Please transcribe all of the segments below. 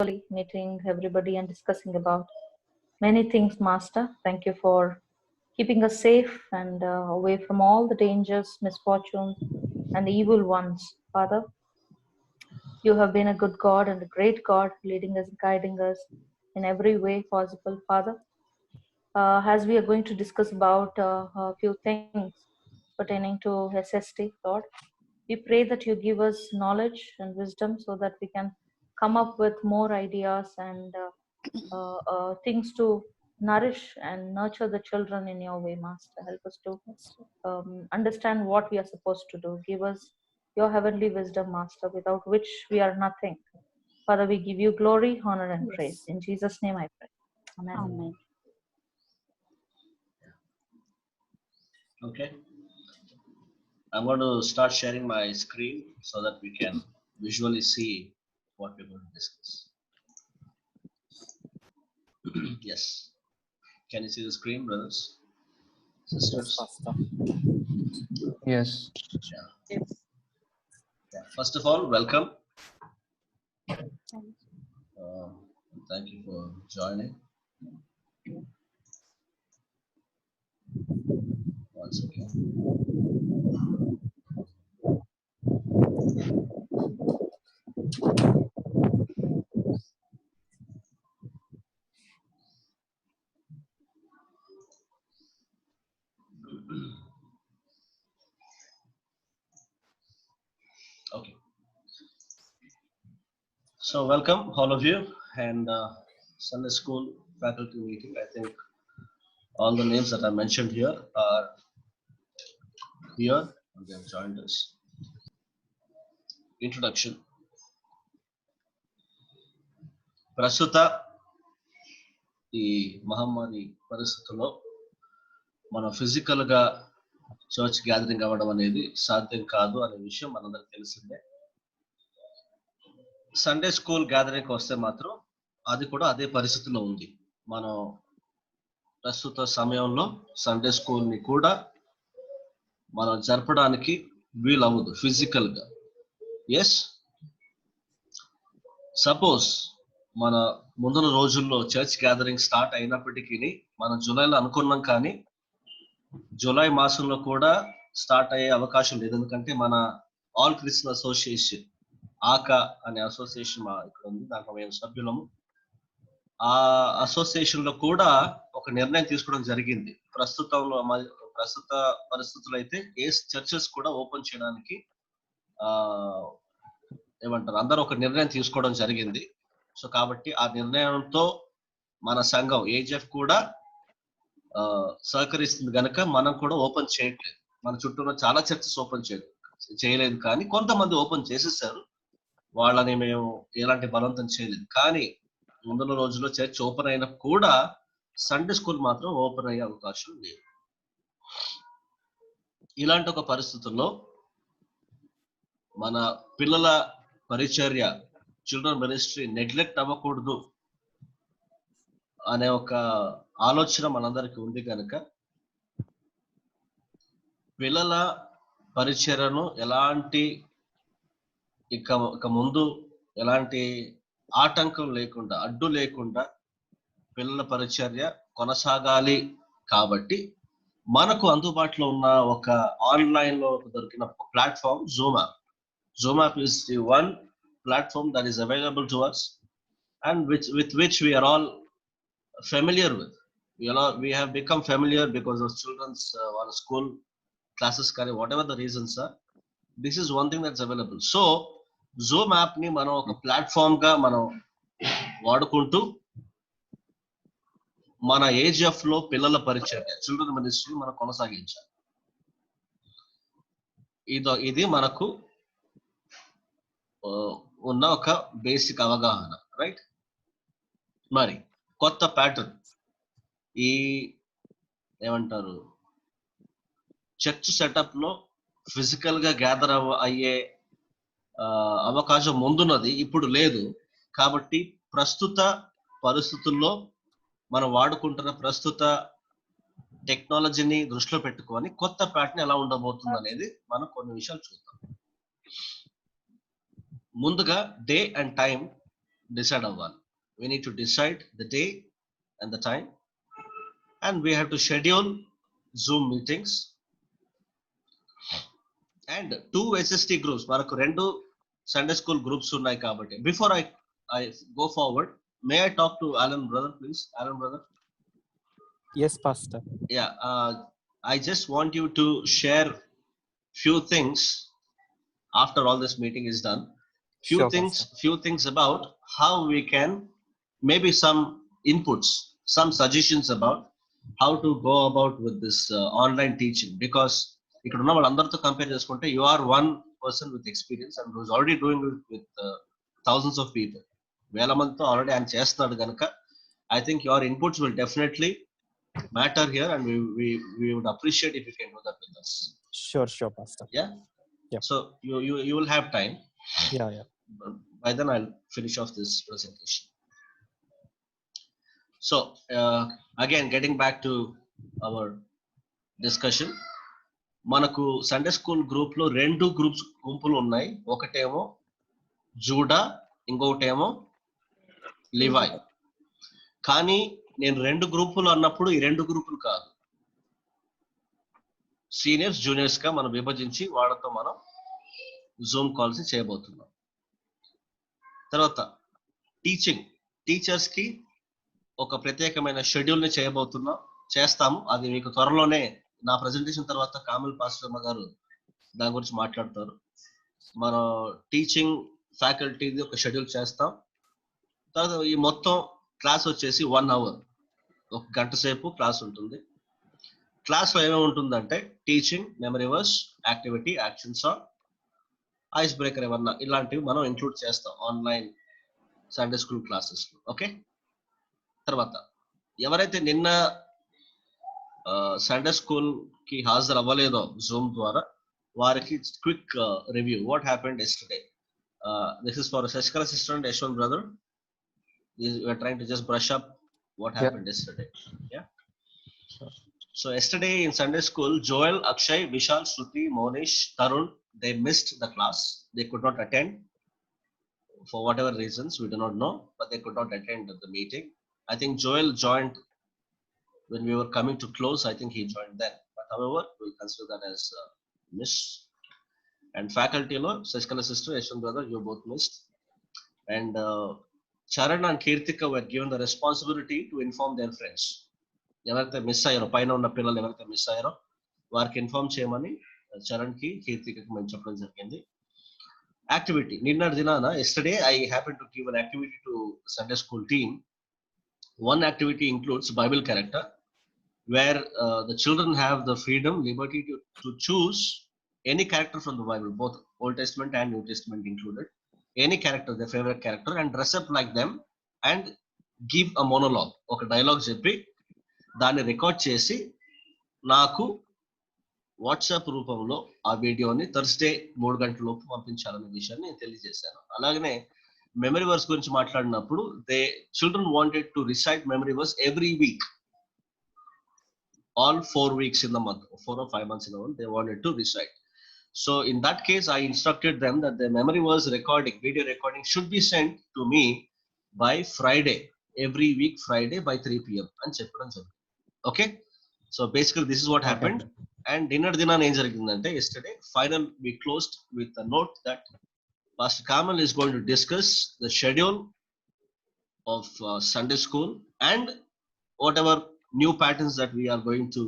meeting everybody and discussing about many things, Master. Thank you for keeping us safe and away from all the dangers, misfortunes, and the evil ones, Father. You have been a good God and a great God, leading us, guiding us in every way possible, Father. As we are going to discuss about a few things pertaining to SST, Lord, we pray that you give us knowledge and wisdom so that we can come up with more ideas and things to nourish and nurture the children in your way, Master. Help us to understand what we are supposed to do. Give us your heavenly wisdom, Master, without which we are nothing. Father, we give you glory, honor, and praise. In Jesus' name I pray. Amen. Amen. Okay. I'm going to start sharing my screen so that we can visually see what we're going to discuss. Yes. Can you see the screen, brothers? Sisters? Pastor. Yes. Yeah. First of all, welcome. Thank you for joining. Once again. Okay. So welcome all of you and Sunday school faculty meeting. I think all the names that I mentioned here are here and they have joined us. Introduction. ప్రస్తుత ఈ మహమ్మారి పరిస్థితుల్లో మనం physical గా church gathering అవ్వడం అనేది సాధ్యం కాదు అనే విషయం మనందరికి తెలిసిందే. సండే స్కూల్ గ్యాదరింగ్ వస్తే మాత్రం అది కూడా అదే పరిస్థితిలో ఉంది. మనం ప్రస్తుత సమయంలో సండే స్కూల్ ని కూడా మనం జరపడానికి వీలవ్వదు ఫిజికల్ గా. ఎస్, సపోజ్ మన ముందున రోజుల్లో చర్చ్ గ్యాదరింగ్ స్టార్ట్ అయినప్పటికీ మనం జూలైలో అనుకున్నాం, కానీ జూలై మాసంలో కూడా స్టార్ట్ అయ్యే అవకాశం లేదు. ఎందుకంటే మన ఆల్ క్రిస్టియన్ అసోసియేషన్ ఆకా అనే అసోసియేషన్ ఇక్కడ ఉంది, దాంట్లో మేము సభ్యులము. ఆ అసోసియేషన్ లో కూడా ఒక నిర్ణయం తీసుకోవడం జరిగింది. ప్రస్తుత పరిస్థితులు అయితే ఏ చర్చెస్ కూడా ఓపెన్ చేయడానికి ఏమంటారు అందరూ ఒక నిర్ణయం తీసుకోవడం జరిగింది. సో కాబట్టి ఆ నిర్ణయంతో మన సంఘం ఏజెఫ్ కూడా సహకరిస్తుంది కనుక మనం కూడా ఓపెన్ చేయట్లేదు. మన చుట్టూ ఉన్న చాలా చర్చెస్ ఓపెన్ చేయలేదు, కానీ కొంతమంది ఓపెన్ చేసేసారు. వాళ్ళని మేము ఎలాంటి బలవంతం చేయలేదు. కానీ ముందున్న రోజుల్లో చర్చ్ ఓపెన్ అయినా కూడా సండే స్కూల్ మాత్రం ఓపెన్ అయ్యే అవకాశం లేదు. ఇలాంటి ఒక పరిస్థితుల్లో మన పిల్లల పరిచర్య, చిల్డ్రన్ మినిస్ట్రీ నెగ్లెక్ట్ అవ్వకూడదు అనే ఒక ఆలోచన మనందరికీ ఉంది కనుక పిల్లల పరిచర్యను ఎలాంటి ఇక ముందు ఎలాంటి ఆటంకం లేకుండా, అడ్డు లేకుండా పిల్లల పరిచర్య కొనసాగాలి. కాబట్టి మనకు అందుబాటులో ఉన్న ఒక ఆన్లైన్ లో దొరికిన platform Zoom app. Zoom app is the one platform that is available to us and with which we are all familiar with. We have become familiar because of children's school classes, whatever the reasons are. This is one thing that's available. So Zoom app ni మనం ఒక platform గా మనం వాడుకుంటూ మన AGF లో పిల్లల పరిచర్య, children ministry మనం కొనసాగించాలి. ఇది మనకు ఉన్న ఒక బేసిక్ అవగాహన, రైట్? మరి కొత్త ప్యాటర్న్, ఈ ఏమంటారు చర్చ్ సెటప్ లో ఫిజికల్ గా గ్యాదర్ అయ్యే అవకాశం ముందున్నది, ఇప్పుడు లేదు. కాబట్టి ప్రస్తుత పరిస్థితుల్లో మనం వాడుకుంటున్న ప్రస్తుత టెక్నాలజీని దృష్టిలో పెట్టుకొని కొత్త ప్యాటర్న్ ఎలా ఉండబోతుంది అనేది మనం కొన్ని విషయాలు చూద్దాం. ముందుగా డే అండ్ టైం decide అవ్వాలి. We need to decide the day and the time, and we have to schedule Zoom meetings and 2 SST groups. మనకు 2 Sunday school groups ఉన్నాయి కాబట్టి. Before I go forward, may I talk to Alan brother, please? Alan brother. Yes, Pastor. Yeah, I just want you to share few things after all this meeting is done. Sure, Few things about how we can, maybe some inputs, some suggestions about how to go about with this online teaching, because ఇక్కడ ఉన్న వాళ్ళందరితో compare చేసుకుంటే you are one person with experience and who's already doing it with thousands of people. వేల మందితో already ఆయన చేస్తున్నాడు కనుక I think your inputs will definitely matter here, and we would appreciate if you can do that with us. Sure, Pastor. Yeah. Yeah. So you will have time. Yeah. By then I'll finish off this presentation. So again, getting back to our discussion, మనకు Sunday school group లో 2 groups గుంపులు ఉన్నాయి. ఒకటేమో JUDA, ఇంకొకటేమో లివాయ్. కానీ నేను 2 గ్రూపులు అన్నప్పుడు ఈ 2 గ్రూపులు కాదు, సీనియర్స్ జూనియర్స్ గా మనం విభజించి వాళ్ళతో మనం జూమ్ కాల్స్ చేయబోతున్నాం. తర్వాత టీచర్స్ కి ఒక ప్రత్యేకమైన షెడ్యూల్ ని చేస్తాము. అది మీకు త్వరలోనే నా ప్రెజెంటేషన్ తర్వాత కామల్ పాస్టర్ గారు దాని గురించి మాట్లాడతారు. మన టీచింగ్ ఫ్యాకల్టీది ఒక షెడ్యూల్ చేస్తాం. తర్వాత ఈ మొత్తం క్లాస్ వచ్చేసి 1 hour, 1 గంట సేపు క్లాస్ ఉంటుంది. క్లాస్ లో ఏమేమి ఉంటుందంటే teaching, memory verse, activity, action song, ice breaker ఏమన్నా ఇలాంటివి మనం ఇంక్లూడ్ చేస్తాం ఆన్లైన్ సండే స్కూల్ క్లాసెస్ లో. ఓకే. తర్వాత ఎవరైతే నిన్న సండే స్కూల్ కి హాజరు అవ్వలేదో జూమ్ ద్వారా, వారికి quick review what happened yesterday. This is for Shashikala sister and Yashwant brother. We are trying to just brush up what happened yesterday. Yeah. Sure. So yesterday in Sunday school, Joel, Akshay, Vishal, Shruti, Monish, Tarun, they missed the class. They could not attend for whatever reasons, we do not know, but they could not attend the meeting. I think Joel joined when we were coming to close. I think he joined then, but however we consider that as miss. And faculty lo Shashikala sister, Yashwant brother, you both missed. And Charan and Kirtika were given the responsibility to inform their friends. ఎవరైతే miss అయ్యారో, పైన ఉన్న పిల్లలు ఎవరైతే miss అయ్యారో వారికి inform చేయమని చరణ్ కి, కీర్తికకి మేము చెప్పడం జరిగింది. యాక్టివిటీ నిన్నటి దినాన, yesterday I happened to give an activity to Sunday school team. One activity includes Bible character, where the children have the freedom, liberty to choose any character from the Bible, both Old Testament and New Testament included. Any character, their favorite character, and dress up like them and give a monologue, ఒక dialogue చెప్పి దాన్ని record చేసి నాకు WhatsApp రూపంలో ఆ వీడియోని Thursday 3 గంటల లోపు పంపించాలనే విషయాన్ని నేను తెలియజేశాను. అలాగనే మెమరీ వర్స్ గురించి మాట్లాడినప్పుడు children wanted to recite memory verse every week, all 4 weeks in the month, 4 or 5 months in a month, they wanted to recite. So in that case, I instructed them that the memory verse recording, video recording should be sent to me by Friday, every week Friday by 3 p.m. and చెప్పడం జరిగింది. Okay, so basically this is what happened. And dinner ఏం జరిగిందంటే, yesterday final we closed with a note that Pastor Kamal is going to discuss the schedule of Sunday school and whatever new patterns that we are going to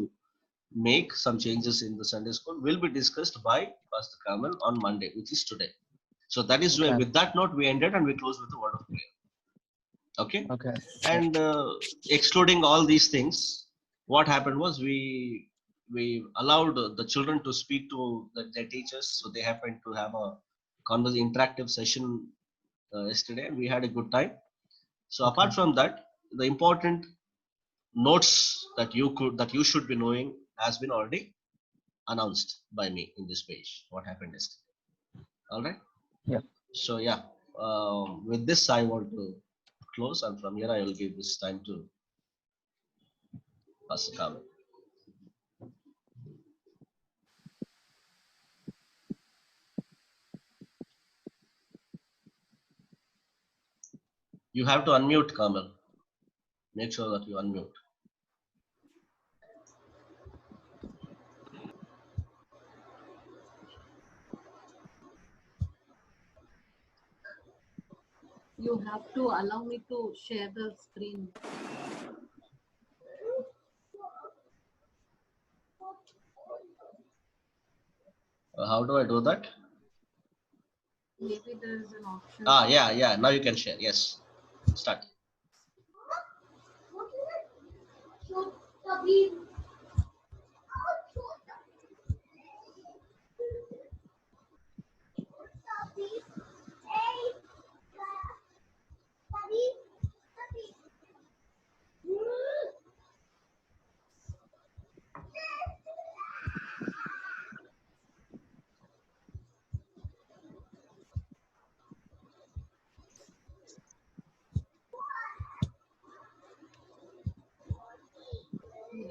make some changes in the Sunday school will be discussed by Pastor Kamal on Monday, which is today. So that is where, with that note, we ended and we closed with a word of prayer. Okay. And excluding all these things, what happened was we allowed the children to speak to their teachers. So they happened to have a interactive session yesterday, and we had a good time. So apart from that, the important notes that you should be knowing has been already announced by me in this page, what happened yesterday. All right. Yeah. So yeah, with this I want to close, and from here I will give this time to Pastor Kamal. You have to unmute, Kamal. Make sure that you unmute. You have to allow me to share the screen. How do I do that? Maybe there is an option. Yeah. Now you can share. Yes. Start.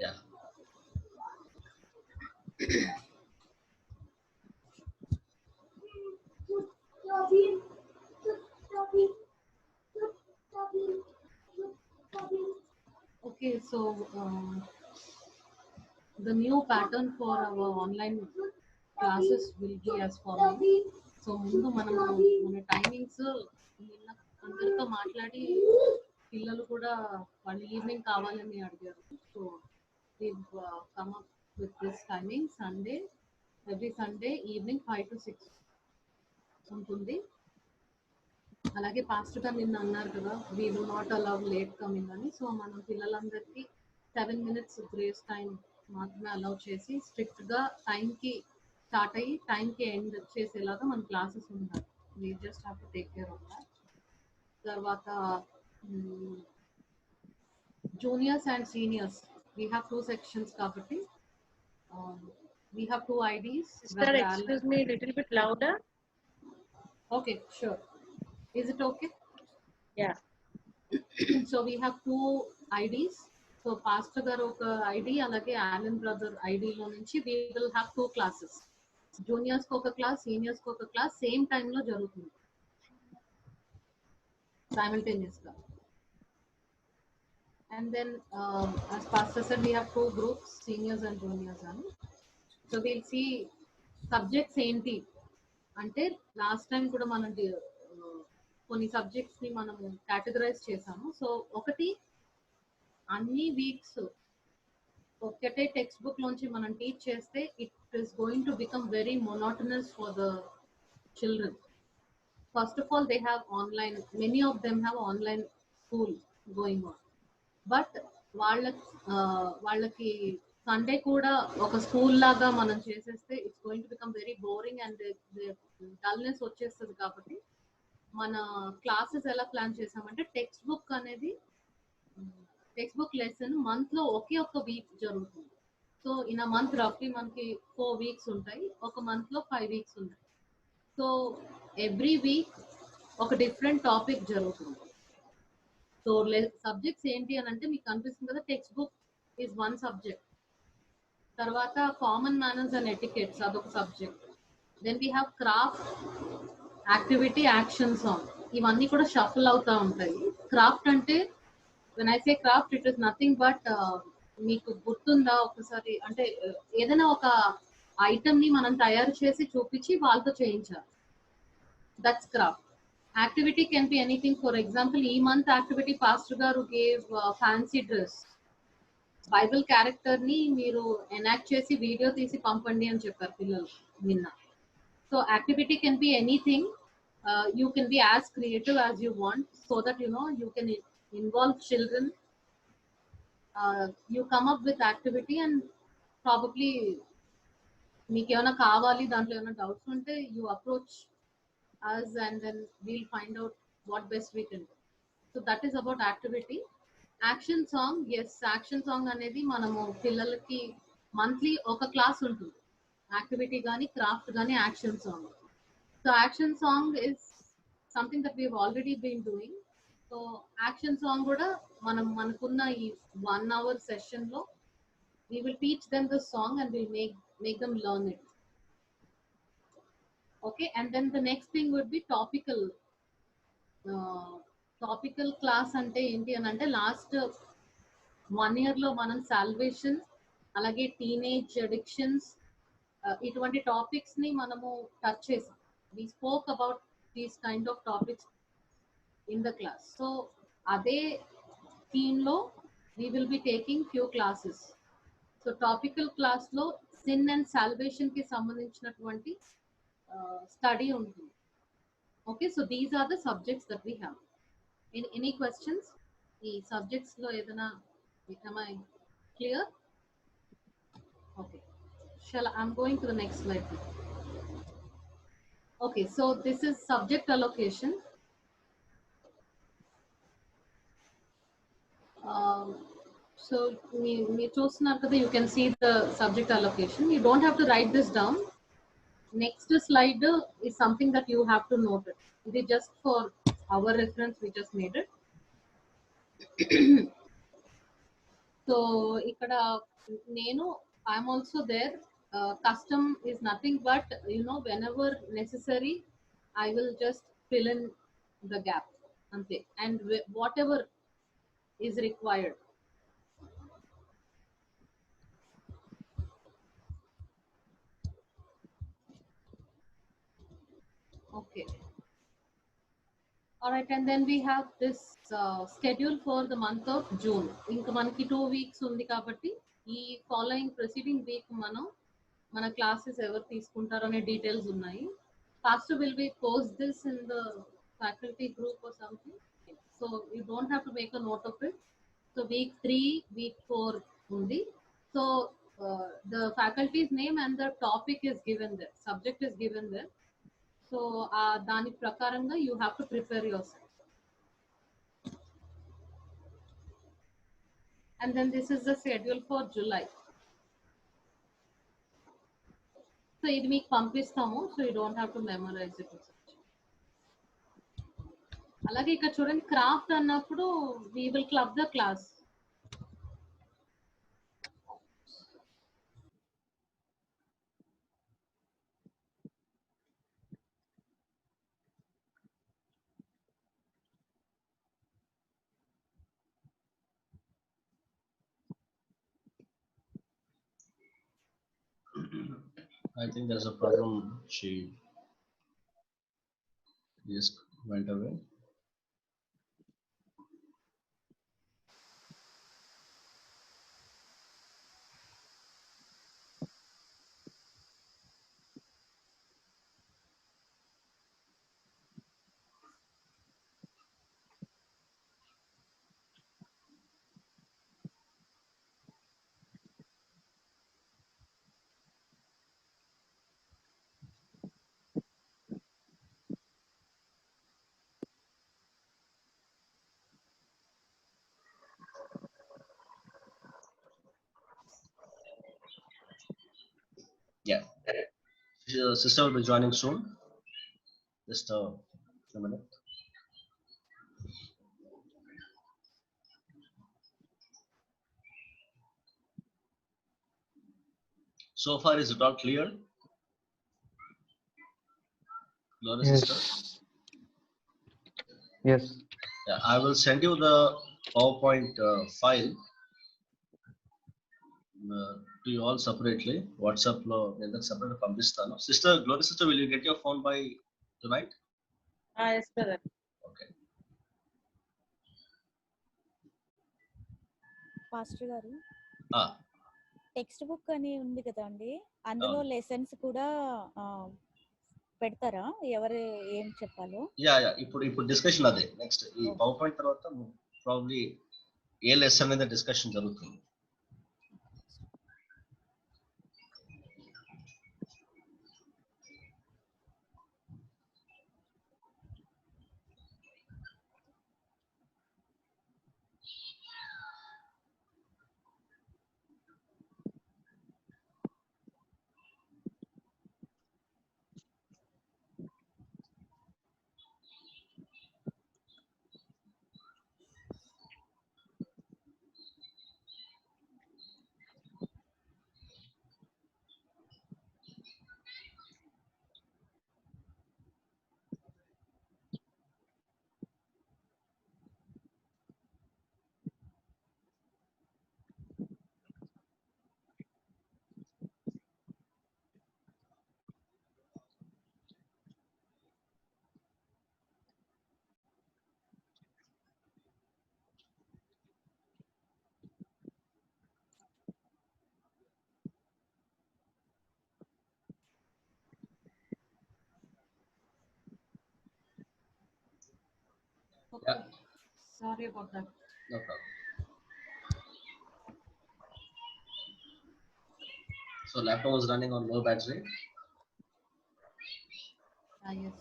Yeah. Okay, so the new pattern for our online classes will be as follows. So ముందు మనము మన timings నిన్న అందరితో మాట్లాడి పిల్లలు కూడా వాళ్ళ evening కావాలని అడిగారు. So come up with this timing Sunday every Sunday evening 5 to 6 ఉంటుంది. అలాగే పాస్టర్ గారు నిన్న అన్నారు కదా we will not allow late coming అని. సో మనం పిల్లలందరికీ 7 minutes గ్రేస్ టైం మాత్రమే అలౌ చేసి స్ట్రిక్ట్ గా టైంకి స్టార్ట్ అయ్యి టైంకి ఎండ్ చేసేలాగా మన క్లాసెస్ ఉండాలి. We just have to take care of that. తర్వాత juniors and seniors we have 2 sections కాబట్టి we have 2 IDs. Sister, excuse me, little bit louder. Okay, sure. Is it okay? Yeah. So we have 2 IDs. So Pastor garu oka ID alage Alan brother ID lo nunchi we will have 2 classes. Juniors ko oka class, seniors ko oka class same time lo jarugutundi simultaneous ga. And then as Pastor said we have 2 groups, seniors and juniors ani. So we'll see subjects enti అంటే last time కూడా మనం కొన్ని subjects ని మనం categorise చేసాము. So ఒకటి అన్ని weeks ఒకటే టెక్స్ట్ బుక్ లోంచి మనం టీచ్ చేస్తే it is going to become very monotonous for the children. First of all they have online, many of them have online school going on. But వాళ్ళకి Sunday కూడా ఒక school లాగా మనం చేసేస్తే it's going to become very boring and dullness వచ్చేస్తుంది. కాబట్టి మన classes ఎలా ప్లాన్ చేసామంటే టెక్స్ట్ బుక్ అనేది టెక్స్ట్ బుక్ లెసన్ మంత్ లో ఒకే ఒక్క వీక్ జరుగుతుంది. సో ఇన్ అ మంత్ రఫ్లీ మనకి 4 weeks ఉంటాయి, ఒక మంత్ లో 5 weeks ఉంటాయి. సో ఎవ్రీ వీక్ ఒక డిఫరెంట్ టాపిక్ జరుగుతుంది. సో సబ్జెక్ట్స్ ఏంటి అని అంటే మీకు కనిపిస్తుంది కదా, టెక్స్ట్ బుక్ ఈజ్ 1 subject. తర్వాత కామన్ మేనర్స్ అండ్ ఎటికెట్స్ అదొక subject. Then we have craft, activity, action song. ఇవన్నీ కూడా షఫల్ అవుతా ఉంటాయి. క్రాఫ్ట్ అంటే when I say craft it is nothing but మీకు గుర్తుందా ఒకసారి అంటే ఏదైనా ఒక ఐటమ్ ని మనం తయారు చేసి చూపించి వాళ్ళతో చేయించాలి, that's craft. Activity can be anything. For example ఈ మంత్ యాక్టివిటీ పాస్టర్ గారు gave fancy dress, Bible character ని మీరు ఎనాక్ట్ చేసి వీడియో తీసి పంపండి అని చెప్పారు పిల్లలు నిన్న. So activity can be anything. You can be as creative as you want so that you can involve children. You come up with activity and probably మీకు ఏమైనా కావాలి, దాంట్లో ఏమైనా డౌట్స్ ఉంటే you approach us and then we'll find out what best we can do. So that is about activity. Action song, yes, action song అనేది మనము పిల్లలకి monthly ఒక క్లాస్ ఉంటుంది. యాక్టివిటీ కానీ క్రాఫ్ట్ కానీ action song. So action song is something that we have already been doing. So action song kuda manakunna ee 1 hour session lo we will teach them the song and we'll make them learn it. Okay, and then the next thing would be topical topical class అంటే ఏంటి అని అంటే last 1 year లో మనం salvation అలాగే teenage addictions ఇటువంటి topics ని మనము టచ్ చేసాం. We spoke about these kind of topics in the class. So అదే థీమ్ లో we will be taking few classes. So topical class లో సిన్ అండ్ సాల్వేషన్ కి సంబంధించినటువంటి స్టడీ ఉంటుంది. Okay, so these are the subjects that we have. Any questions ఈ subjects లో ఏదైనా am I clear? Okay, I'm going to the next slide. Okay, so this is subject allocation. So మీరు చూస్తున్నారు కదా, you can see the subject allocation. You don't have to write this down. Next slide is something that you have to note it. It is just for our reference, we just made it. So ఇక్కడ నేను I'm also there. Custom is nothing but, whenever necessary, I will just fill in the gap. Ante. And whatever is required. Okay. All right, and then we have this schedule for the month of June. ఇంకా మనకి 2 weeks ఉంది కాబట్టి ఈ following preceding week మన classes ఎవరు తీసుకుంటారు అనే details ఉన్నాయి. First will be post this in the faculty group or something. So you don't have to make a note of it. So week 3, week 4 ఉంది. So the faculty's name and the topic is given there, subject is given there. So దాని ప్రకారంగా you have to prepare yourself. And then this is the schedule for July. So ఇది మీకు పంపిస్తాము, so you don't have to memorize it. అలాగే ఇక్కడ చూడండి, craft అన్నప్పుడు we will club the class. I think there's a problem. She just went away. Yeah. Sister will be joining soon. Just a minute. So far, is it all clear? Gloria, sister? Yes. Yeah, I will send you the PowerPoint file to you all separately. WhatsApp lo separate పంపిస్తాను. Sister, Gloria sister, will you get your phone by tonight? Yes, sir. Okay. Pastor గారు, Ah, text book అని ఉంది కదా అండి, అందులో lessons కూడా పెడతారా? ఎవరు ఏం చెప్పాలో? యా ఇప్పుడు డిస్కషన్ అదే. నెక్స్ట్ ఈ PowerPoint తర్వాత ప్రాబబ్లీ ఏ లెసన్ అనేది డిస్కషన్ జరుగుతుంది. Okay. Yeah. Sorry about that. No problem. So laptop was running on low battery. Yes.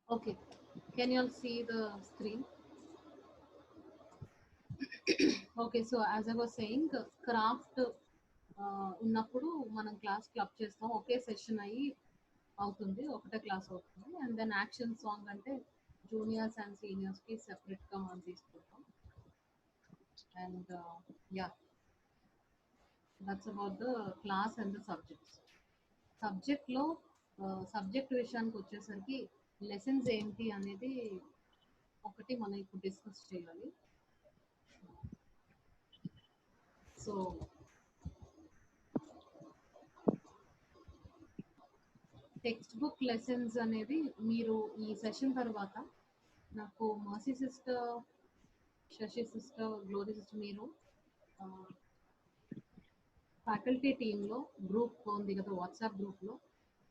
Okay. Can you all see the screen? Okay, so as I was saying, craft ఉన్నప్పుడు మనం class club చేస్తాం, ఒకే session అయ్యి అవుతుంది, ఒకటే class అవుతుంది. And then action song అంటే juniors and సీనియర్స్కి సెపరేట్గా మనం తీసుకుంటాం. And yeah, that's about the class and the subjects. సబ్జెక్ట్లో సబ్జెక్ట్ విషయానికి వచ్చేసరికి లెసన్స్ ఏంటి అనేది ఒకటి మనం ఇప్పుడు డిస్కస్ చేయాలి. సో టెక్స్ట్ బుక్ లెసన్స్ అనేది మీరు ఈ సెషన్ తర్వాత నాకు Mercy sister, Shashi sister, Glory sister, మీరు ఫ్యాకల్టీ టీంలో గ్రూప్ ఉంది కదా, వాట్సాప్ గ్రూప్లో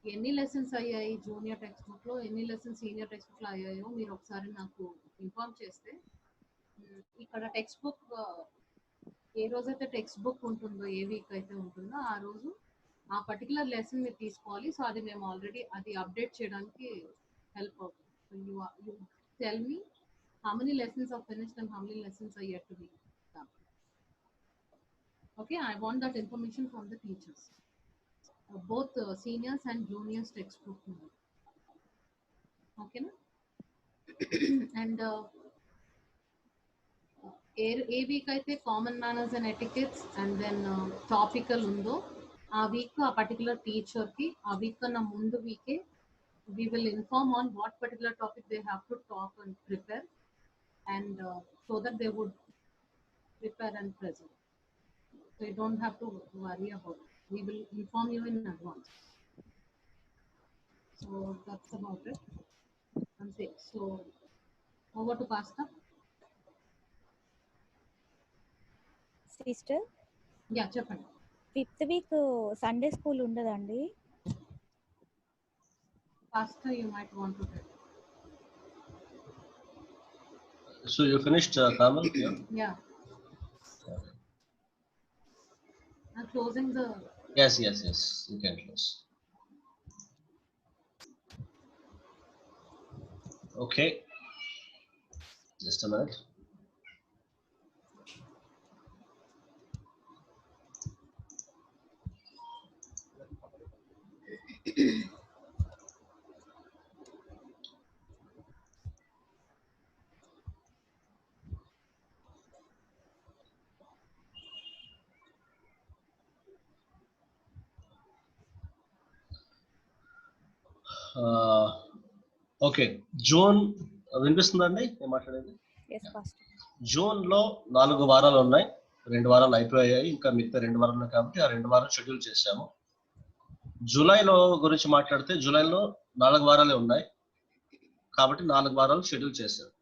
ఎన్ని లెసన్స్ అయ్యాయి జూనియర్ టెక్స్ట్ బుక్లో, ఎన్ని లెసన్స్ సీనియర్ టెక్స్ట్ బుక్లో అయ్యాయో మీరు ఒకసారి నాకు ఇన్ఫార్మ్ చేస్తే, ఇక్కడ టెక్స్ట్ బుక్ ఏ రోజైతే టెక్స్ట్ బుక్ ఉంటుందో, ఏ వీక్ అయితే ఉంటుందో ఆ రోజు ఆ పర్టికులర్ లెసన్ మీరు తీసుకోవాలి. సో అది మేము ఆల్రెడీ అది అప్డేట్ చేయడానికి హెల్ప్ అవుతుంది. So you tell me how many lessons are finished and how many lessons are yet to be done. Okay, I want that information from the teachers, both seniors and juniors textbook. ఓకేనా? And ఏ week అయితే common manners and etiquettes and then topical ఉందో ఆ week ఆ particular టీచర్కి ఆ week కన్నా ముందు వీకే we will inform on what particular topic they have to talk and prepare, and so that they would prepare and present. So you don't have to worry about it. We will inform you in advance. So that's about it. And so over to Pastor. Sister, Yeah, చెప్పండి. 5th week Sunday school ఉండదండి? Pastor, you might want to tell. So you finished, Kamal? Yeah. Yeah. I'm closing the. Yes. You can close. Okay. Just a minute. Okay, June వినిపిస్తుందండి నేను మాట్లాడేది? Yes pastor. June లో 4 వారాలు ఉన్నాయి, 2 వారాలు అయిపోయాయి, ఇంకా మిగతా 2 వారాలు ఉన్నాయి కాబట్టి ఆ 2 వారాలు షెడ్యూల్ చేశాము. జూలైలో గురించి మాట్లాడితే జూలైలో 4 వారాలే ఉన్నాయి కాబట్టి 4 వారాలు షెడ్యూల్ చేశారు.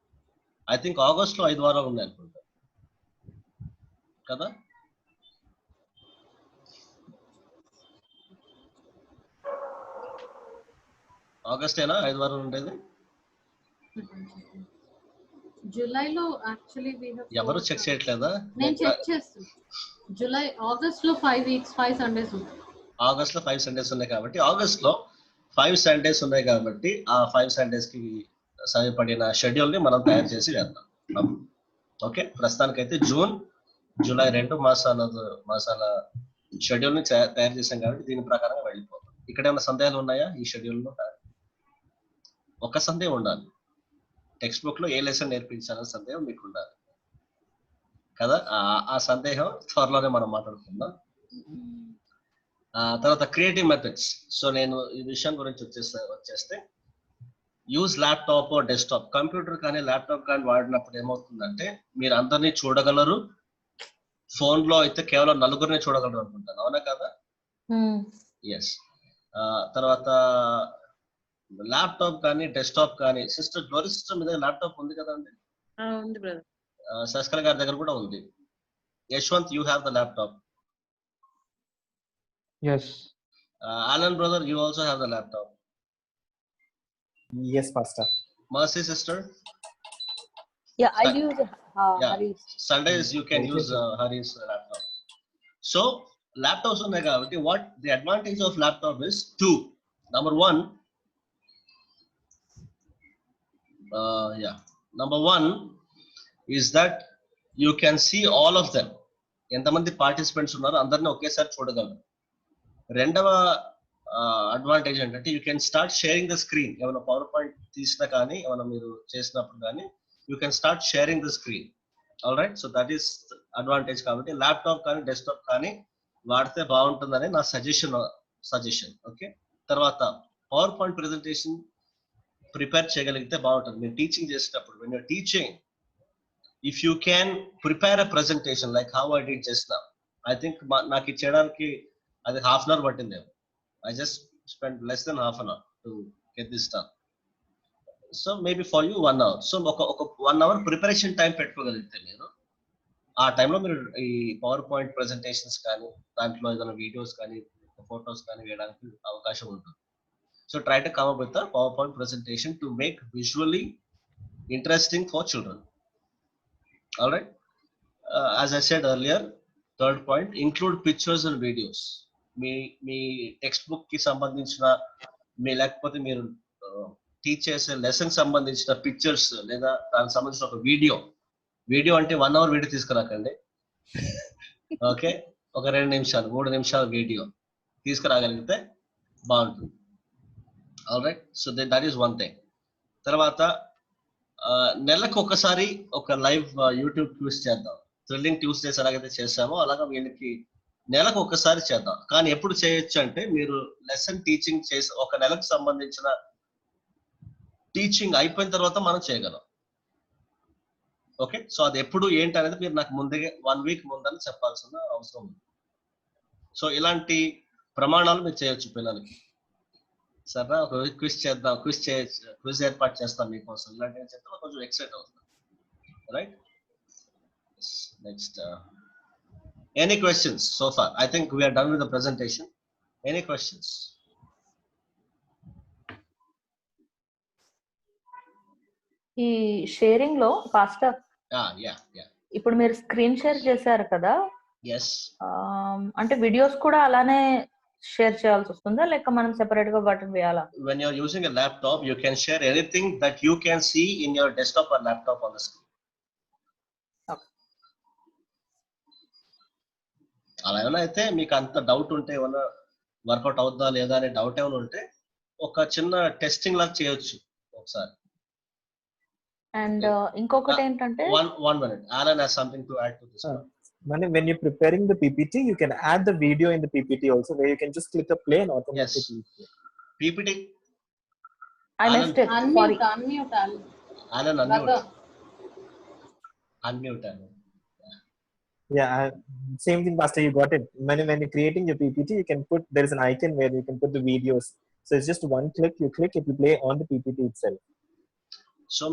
ఐ థింక్ ఆగస్ట్ లో 5 వారాలు ఉన్నాయి అనుకుంటా కదా. ఆగస్టేనా 5 వారాలు ఉండేది? జూలైలో యాక్చువల్లీ వి హావ్ ఎవరు చెక్ చేయట్లేదా? నేను చెక్ చేస్తాను. జూలై ఆగస్ట్ లో 5 వీక్స్ 5 సండేస్ ఉంటాయి. ఆగస్ట్ లో 5 సండేస్ ఉన్నాయి కాబట్టి ఆగస్ట్ లో 5 సండేస్ ఉన్నాయి కాబట్టి ఆ 5 సండేస్ కి సరిపడిన షెడ్యూల్ ని మనం తయారు చేసి వేద్దాం. ఓకే, ప్రస్తుతానికైతే జూన్ జూలై 2 మాసాల షెడ్యూల్ ని తయారు చేసాం కాబట్టి దీని ప్రకారంగా వెళ్ళిపోతాం. ఇక్కడ ఏమైనా సందేహాలు ఉన్నాయా ఈ షెడ్యూల్ లో? ఒక సందేహం ఉండాలి, టెక్స్ట్ బుక్ లో ఏ లెసన్ నేర్పించాలనే సందేహం మీకు ఉండాలి కదా. ఆ సందేహం త్వరలోనే మనం మాట్లాడుకుందాం. తర్వాత క్రియేటివ్ మెథడ్స్. సో నేను ఈ విషయం గురించి వచ్చేస్తే యూజ్ ల్యాప్టాప్ డెస్క్టాప్, కంప్యూటర్ కానీ ల్యాప్టాప్ కానీ వాడినప్పుడు ఏమవుతుందంటే మీరు అందరినీ చూడగలరు. ఫోన్ లో అయితే కేవలం నలుగురిని చూడగలరు అనుకుంటాను, అవునా కదా? ఎస్. తర్వాత ల్యాప్టాప్ కానీ డెస్క్టాప్ కానీ, సిస్టర్ గ్లోరీ సిస్టర్ మీద ల్యాప్టాప్ ఉంది కదండి? ఉంది బ్రదర్. శశికళ గారి దగ్గర కూడా ఉంది. Yashwant, you have the laptop. Yes. Alan brother, you also have the laptop. Yes, Pastor. Mercy sister, Yeah, I use yeah, Hari's. Sundays you can Okay, use Hari's laptop. So laptops are mega. What the advantage of laptop is two. Number one, number one is that you can see all of them. ఎంతమంది participants ఉన్నారో అందరినీ ఒకేసారి చూడగలరు. రెండవ advantage ఏంటంటే you can start sharing the screen. ఏమైనా power point తీసినా కానీ ఏమైనా మీరు చేసినప్పుడు కానీ you can start sharing the screen. All right, so that is advantage. కాబట్టి ల్యాప్టాప్ కానీ డెస్క్టాప్ కానీ వాడితే బాగుంటుందని నా సజెషన్. ఓకే. తర్వాత పవర్ పాయింట్ ప్రెజెంటేషన్ ప్రిపేర్ చేయగలిగితే బాగుంటుంది. మీరు టీచింగ్ చేసేటప్పుడు when you're teaching, if you can prepare a presentation like how I did just now, I think నాకు చేయడానికి అది half an hour పట్టింది. I just spent less than half an hour to get this done. So maybe for you 1 hour. So ఒక 1 hour preparation time పెట్టుకోగలిగితే మీరు ఆ టైంలో మీరు ఈ పవర్ పాయింట్ ప్రెజెంటేషన్స్ కానీ దాంట్లో ఏదైనా వీడియోస్ కానీ ఫొటోస్ కానీ వేయడానికి అవకాశం ఉంటుంది. So try to come up with a PowerPoint presentation to make visually interesting for children. All right. As I said earlier, third point, include pictures and videos. Me text book కి సంబంధించిన లేకపోతే మీరు teach చేసే lesson సంబంధించిన pictures లేదా దానికి సంబంధించిన ఒక వీడియో అంటే 1 hour వీడియో తీసుకురాకండి. ఓకే, ఒక 2 నిమిషాలు 3 నిమిషాల వీడియో తీసుకురాగలిగితే బాగుంటుంది. All right, so that is one thing. తర్వాత నెలకు ఒకసారి ఒక లైవ్ యూట్యూబ్ క్విజ్ చేద్దాం. థ్రిల్లింగ్ ట్యూస్డేస్ ఎలాగైతే చేసామో అలాగా వీళ్ళకి నెలకు ఒకసారి చేద్దాం. కానీ ఎప్పుడు చేయొచ్చు అంటే మీరు లెసన్ టీచింగ్ చేసి ఒక నెలకు సంబంధించిన టీచింగ్ అయిపోయిన తర్వాత మనం చేయగలం. ఓకే, సో అది ఎప్పుడు ఏంటి అనేది మీరు నాకు ముందే 1 week ముందని చెప్పాల్సిన అవసరం ఉంది. సో ఇలాంటి ప్రమాణాలు మీరు చేయొచ్చు పిల్లలకి. సరే, ఒక క్విజ్ చేద్దాం, క్విజ్ ఏర్పాటు చేస్తాం మీకోసం. ఇలాంటివి చెప్తే కొంచెం ఎక్సైట్ అవుతుంది. Right, next any questions so far? I think we are done with the presentation. Any questions? ఈ షేరింగ్ లో పాస్టర్, Yeah. ఇప్పుడు మీరు స్క్రీన్ షేర్ చేశారు కదా, Yes. అంటే వీడియోస్ కూడా అలానే షేర్ చేయాల్సి వస్తుందా లేక మనం సెపరేట్ గా బటన్ వేయాలా? When you're using a laptop, you can share anything that you can see in your desktop or laptop on the screen. అలా ఏమైనా అయితే మీకు అంత డౌట్ ఉంటే, ఏమైనా వర్కౌట్ అవుతుందా లేదా అనే డౌట్ ఏమైనా ఉంటే ఒక చిన్న టెస్టింగ్ లాగా చేయొచ్చు ఒకసారి. అండ్ ఇంకొకటి ఏంటంటే, one minute, Alan has something to add to this. When you're preparing the PPT, you can add the video in the PPT also, where you can just click a play and automatically. Yes. PPT. I Alan, missed it. Sorry. Unmute. Alan, unmute. Yeah, same thing, Pastor. You got it. When you're creating your PPT, you can put, there is an icon where you can put the videos. So it's just one click. You click, it will play on the PPT itself. So,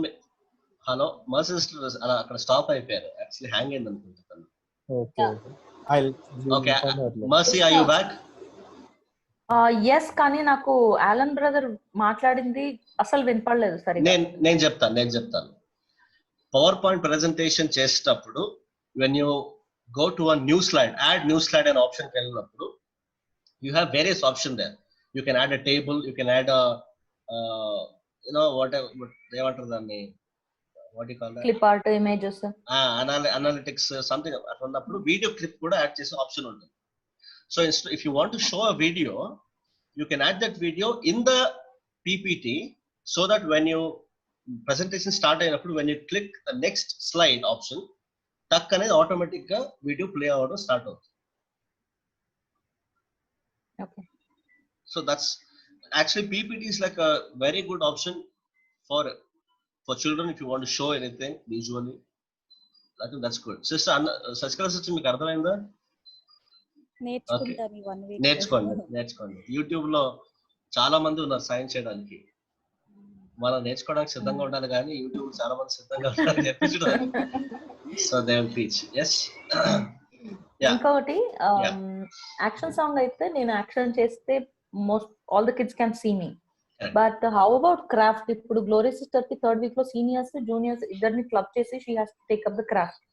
hello, Mercy sister అలా అక్కడ stop అయిపోయారు. Actually hang అయింది అనుకుంటున్నాను. Okay. Okay. Mercy, are you back? Yes, కానీ నాకు Alan brother మాట్లాడింది అసలు వినపడలేదు సరిగ్గా. నేను చెప్తాను. పవర్ పాయింట్ ప్రెజెంటేషన్ చేసేటప్పుడు when you go to a new slide, add new slide అనే ఆప్షన్ కి వెళ్ళినప్పుడు you have various options there. You can add a table, you can add a ఏమంటారు దాన్ని, what do you call that? Clip art, images, analytics something అట్లా ఉన్నప్పుడు video clip కూడా add చేసే option ఉంటుంది. So if you want to show a video, you can add that video in the PPT so that when you presentation start అయినప్పుడు when you click the next slide option, టక్ అనేది automatic గా video play అవ్వడం start అవుతుంది. Okay. So that's actually PPT is like a very good option for children, if you want to show anything visually, I think that's good. Sister Sachikala sister, మీకు అర్థమైందా? నేర్చుకుంటాను ఈ 1 week. నేర్చుకోండి. YouTube లో చాలా మంది ఉన్నారు సాయం చేయడానికి. మనం నేర్చుకోవడానికి సిద్ధంగా ఉండాలి కానీ యూట్యూబ్ చాలా మంది సిద్ధంగా ఉండాలని చెప్పించడానికి. So they will teach. yes. ఇంకొకటి యాక్షన్ సాంగ్ అయితే నేను యాక్షన్ చేస్తే most all the kids can see me. But how about craft? ఇప్పుడు గ్లోరీ సిస్టర్ కి 3rd వీక్ లో సీనియర్స్ జూనియర్స్ ఇద్దరిని క్లబ్ చేసి she has to take up the craft.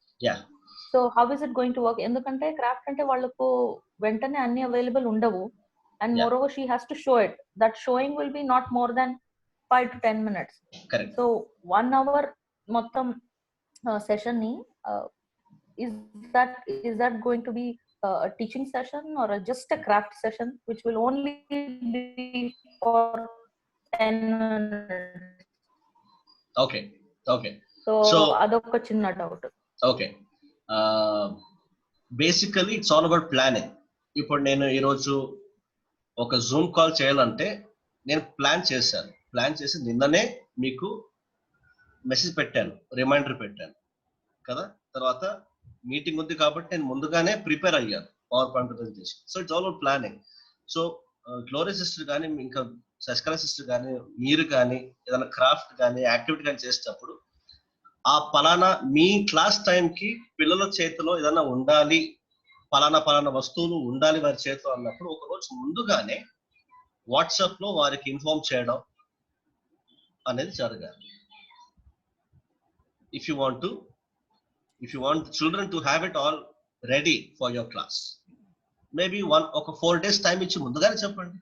So how is it going to work? ఎందుకంటే craft అంటే వాళ్ళకు వెంటనే అన్ని అవైలబుల్ ఉండవు. And moreover she has to show it. That showing will be not more than 5 to 10 minutes. Correct. So 1 hour మొత్తం session ని is that going to be a teaching session or just a craft session which will only be for 10 minutes? Okay. So adokka chinna doubt. Okay. Basically it's all about planning. ఇప్పుడు నేను ఈ రోజు ఒక Zoom call చేయాలంటే నేను plan చేసి నిన్ననే మీకు మెసేజ్ పెట్టాను, రిమైండర్ పెట్టాను కదా. తర్వాత మీటింగ్ ఉంది కాబట్టి నేను ముందుగానే ప్రిపేర్ అయ్యాను power point presentation. So it's all about planning. So glory sister కానీ ఇంకా శశికళ సిస్టర్ కానీ మీరు కానీ ఏదైనా క్రాఫ్ట్ కానీ యాక్టివిటీ కానీ చేసేటప్పుడు ఆ పలానా మీ క్లాస్ టైంకి పిల్లల చేతిలో ఏదైనా ఉండాలి, పలానా వస్తువులు ఉండాలి వారి చేతిలో అన్నప్పుడు ఒక రోజు ముందుగానే వాట్సాప్ లో వారికి ఇన్ఫార్మ్ చేయడం అనేది జరగాలి. If you want the children to have it all ready for your class, maybe 4 days time ఇచ్చి ముందుగానే చెప్పండి,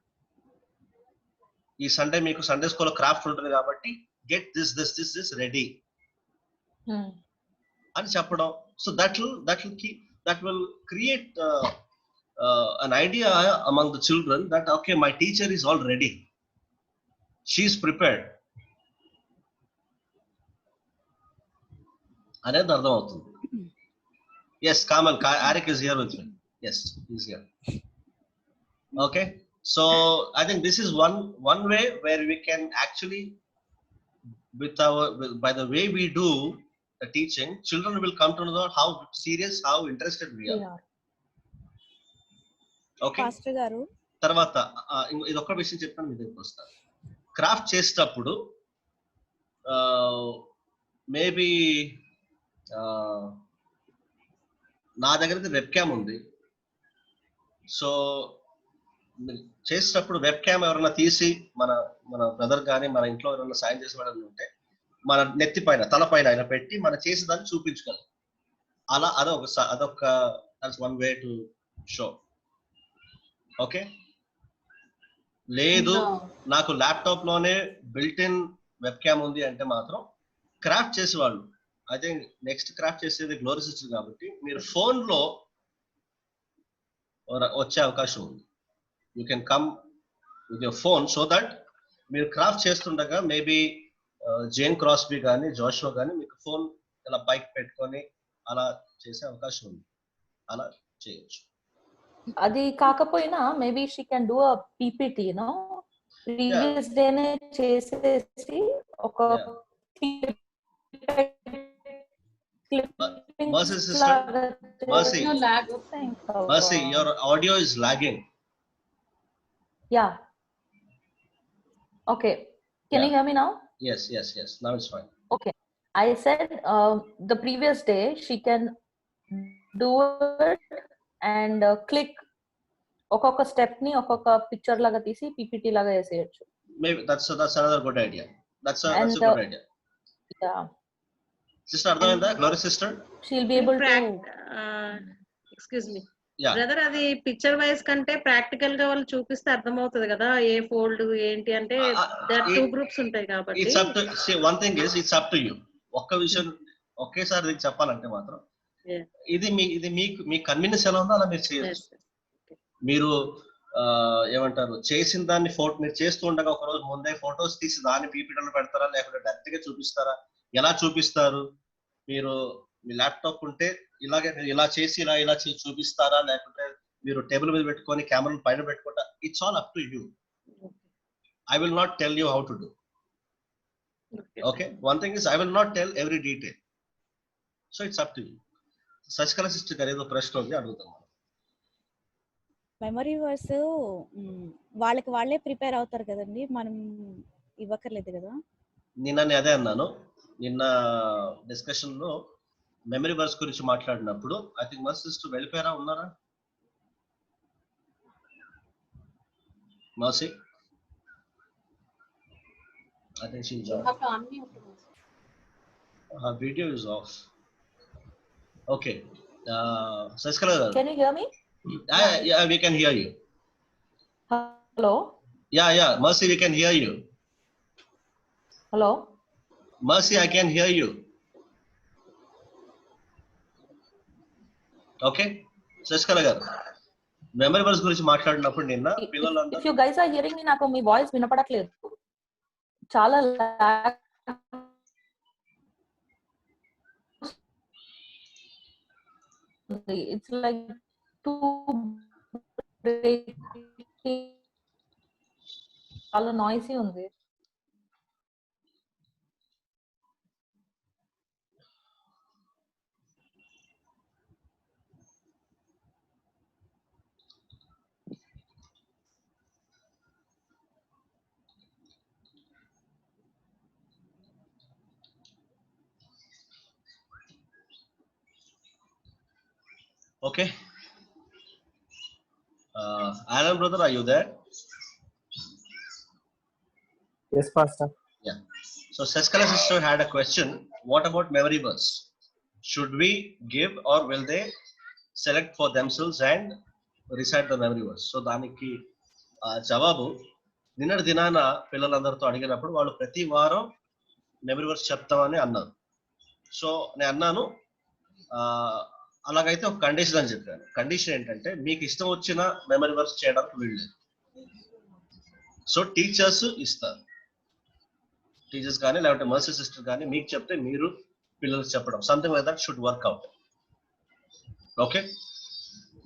ఈ సండే మీకు సండే స్కూల్ క్రాఫ్ట్ ఉంటుంది కాబట్టి get this ready అని చెప్పడం. So that will create an idea among the children that okay, my teacher is all ready, she is prepared అనేది అర్థం అవుతుంది. Yes, Kamal, Arik is here with me. Yes, he's here. Okay, so I think this is one way where we can actually by the way we do the teaching, children will come to know how serious, how interested we are. Okay, pastor గారు తర్వాత ఇది ఒక్క విషయం చెప్పాను, మీ దగ్గరికి వస్తాను. Craft చేసేటప్పుడు maybe నా దగ్గర వెబ్ క్యామ్ ఉంది. సో చేసేటప్పుడు వెబ్ క్యామ్ ఎవరైనా తీసి మన బ్రదర్ కానీ మన ఇంట్లో ఎవరైనా సాయం చేసే వాళ్ళని ఉంటే మన నెత్తి పైన తల పైన ఆయన పెట్టి మనం చేసేదాన్ని చూపించగలం. అలా అదొక one way to show. Okay, లేదు నాకు ల్యాప్టాప్ లోనే బిల్ట్ ఇన్ వెబ్ క్యామ్ ఉంది అంటే మాత్రం క్రాఫ్ట్ చేసేవాళ్ళు, ఐ థింక్ నెక్స్ట్ క్రాఫ్ట్ చేసేది గ్లోరీ సిస్టర్ కాబట్టి మీరు ఫోన్ లో వచ్చే అవకాశం ఉంది. You can come with your phone so that మీరు క్రాఫ్ట్ చేస్తుండగా మేబీ జేన్ క్రాస్బీ కానీ జోషువా కానీ మీకు ఫోన్ ఇలా పైకి పెట్టుకొని అలా చేసే అవకాశం ఉంది. అలా చేయొచ్చు. అది కాకపోయినా maybe she can do a PPT no previous డేనే చేసేసి ఒక Mercy sister, Mercy, your audio is lagging. Yeah. Okay. Can you hear me now? Yes. Now it's fine. Okay. I said the previous day she can do it and click ఒక్కొక్క step ని ఒక్కొక్క picture లాగా తీసి PPT లాగా వేసేయచ్చు. Maybe that's another good idea. That's a good idea. Yeah. Sister, అర్థమైందా? Glory sister she'll be able to excuse me brother, అది picture vice కంటే practical గా వాళ్ళు చూపిస్తే అర్థమవుతుంది కదా ఏ ఫోల్డ్ ఏంటి అంటే. దర్ 2 గ్రూప్స్ ఉంటాయి కాబట్టి it's up to one thing is it's up to you. ఒక్క విషయం ఒకేసారి మీకు చెప్పాలంటే మాత్రం ఇది మీ కన్వీనియన్స్ ఎలా ఉందో అలా మీరు చేయొచ్చు. మీరు ఏమంటారు చేసిన దాన్ని మీరు చేస్తూ ఉండగా ఒక రోజు ముందే ఫొటోస్ తీసి దాన్ని పీపీటీలో పెడతారా లేకపోతే డైరెక్ట్ గా చూపిస్తారా? ఎలా చూపిస్తారు? మీరు మీ ల్యాప్టాప్ ఉంటే ఇలాగే ఇలా చేసి ఇలా చేసి చూపిస్తారా లేకపోతే మీరు టేబుల్ మీద పెట్టుకొని కెమెరా పైన పెట్టుకుంటా? It's all up to you. I will not tell you how to do. Okay. One thing is, I will not tell every detail. So it's up to you. Sachikala sister గారు ఏదో ప్రశ్న ఉంది అడుగుతాం. Memory verse వాళ్ళకి వాళ్ళే prepare అవుతారు కదండి, మనం ఇవ్వక్కర్లేదు కదా. నిన్న అదే అన్నాను. నిన్న డిస్కషన్ లో మెమరీ వర్స్ గురించి మాట్లాడినప్పుడు ఐ థింక్ మస్ సిస్టర్ వెళ్ళిపోయారా, ఉన్నారా? Mercy? I think she's off. have to unmute. Her video is off. Okay. Sachikala garu. Can you hear me? Yeah, we can hear you. Hello? Yeah. Mercy, we can hear you. Hello? Mercy, I can hear you. Okay. Sachikala garu. Memory verse గురించి మాట్లాడినప్పుడు నిన్న పిల్లలందరూ, If you guys are hearing me, నాకు మీ voice వినపడట్లేదు. చాలా it's like too చాలా noisy ఉంది. okay. Alan brother, are you there? Yes, Pastor. Yeah. So Sachikala sister had a question. What about memory verse? Should we give or will they select for themselves and recite the memory verse? So దానికి జవాబు, నిన్నటి దినాన పిల్లలందరితో అడిగినప్పుడు వాళ్ళు ప్రతి వారం memory verse చెప్తామని అన్నారు. సో నేను అన్నాను, అలాగైతే ఒక కండిషన్ అని చెప్పాను. కండిషన్ ఏంటంటే మీకు ఇష్టం వచ్చిన మెమరీ వర్స్ చేయడానికి వీల్లేదు. సో టీచర్స్ ఇస్తారు, టీచర్స్ కానీ లేకపోతే మర్సీ సిస్టర్ కానీ మీకు చెప్తే మీరు పిల్లలకు చెప్పడం, something like that should work out. Okay,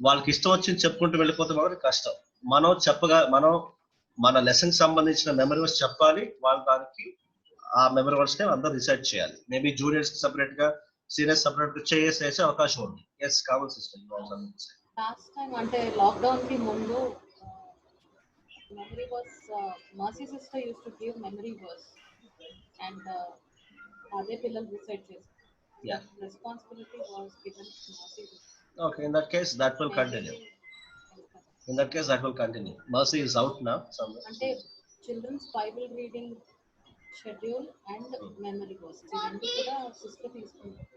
వాళ్ళకి ఇష్టం వచ్చింది చెప్పుకుంటూ వెళ్ళిపోతే మాత్రం కష్టం. మనం మన లెసన్ సంబంధించిన మెమరీ వర్స్ చెప్పాలి, వాళ్ళు దానికి ఆ మెమరీ వర్స్ ని అందరూ రీసెర్చ్ చేయాలి. మేబీ జూనియర్స్ కి సపరేట్ గా, సీనియర్స్ సపరేట్ గా చేసే అవకాశం ఉంది. Yes, common system. Last time అంటే లాక్డౌన్ కి ముందు memory was Mercy sister used to give memory verse and అదే పిల్లలు రిసైడ్ చేస్తారు. Yeah. Responsibility was given to Mercy sister. Okay, in that case that will continue. In that case that will continue. Mercy is out now somewhere. అంటే children's Bible reading schedule and memory verse రెండు కూడా sister తీసుకుంటారు.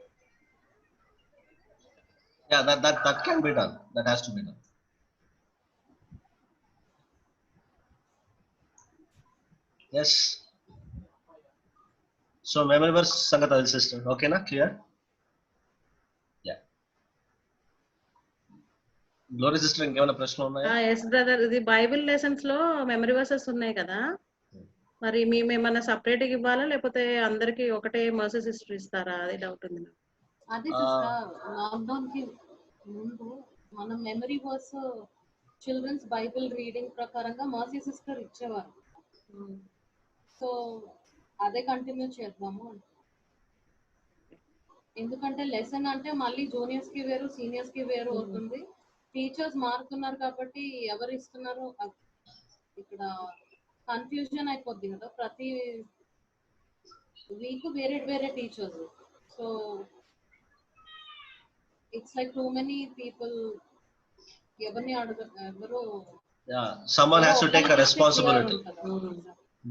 Yeah, that can be done. That has to be done. Yes. So memory verse సంగతి అది sister. ఓకేనా, clear? Yeah. Glory sister ఇంకేమైనా ప్రశ్నలు ఉన్నాయా? ఎస్ బ్రదర్, ఇది బైబిల్ లెసన్స్ లో మెమరీ వర్సెస్ ఉన్నాయి కదా, మరి మేము ఏమన్నా సపరేట్ గా ఇవ్వాలా లేకపోతే అందరికి ఒకటే మర్సీ సిస్టర్ ఇస్తారా? అది డౌట్ ఉంది నాకు. అదే సిస్టర్, లాక్డౌన్ కి ముందు మనం memory verse children's Bible reading ప్రకారంగా మర్సీ సిస్టర్ ఇచ్చేవారు. సో అదే కంటిన్యూ చేద్దాము. ఎందుకంటే లెసన్ అంటే మళ్ళీ జూనియర్స్ కి వేరు, సీనియర్స్ కి వేరు అవుతుంది. టీచర్స్ మారుతున్నారు కాబట్టి ఎవరు ఇస్తున్నారో ఇక్కడ కన్ఫ్యూజన్ అయిపోద్ది కదా. ప్రతి వీక్ వేరే వేరే teachers. So it's like too many people. ఎవరిని ఎవరు someone has to take a responsibility.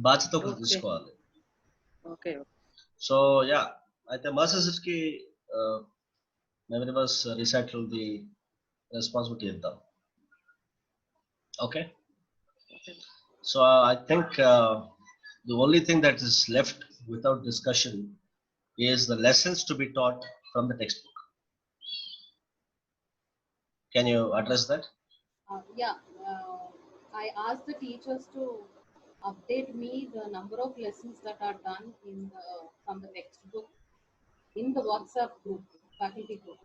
బాధ్యత తీసుకోవాలి. ఓకే. సో యా, అయితే మర్సీ కి మెమరీ వర్స్ రీసైటల్ ది రెస్పాన్సిబిలిటీ ఇద్దాం. Okay. So I think the only thing that is left without discussion is the lessons to be taught from the textbook. Can you address that? I asked the teachers to update me the number of lessons that are done from the textbook in the WhatsApp group, faculty group,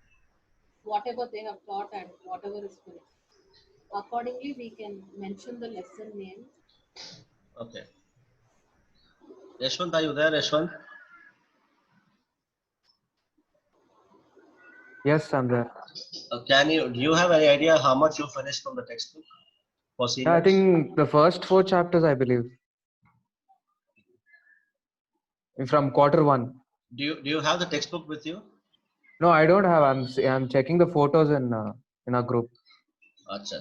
whatever they have taught and whatever is finished. Accordingly, we can mention the lesson name. Okay. Yashwant, are you there, Yashwant? Yes, I'm there. Do you have any idea how much you finished from the textbook for Yeah, I seniors? think the first 4 chapters, I believe, from quarter 1. Do you have the textbook with you? No, I don't have. I'm checking the photos in our group. Acha.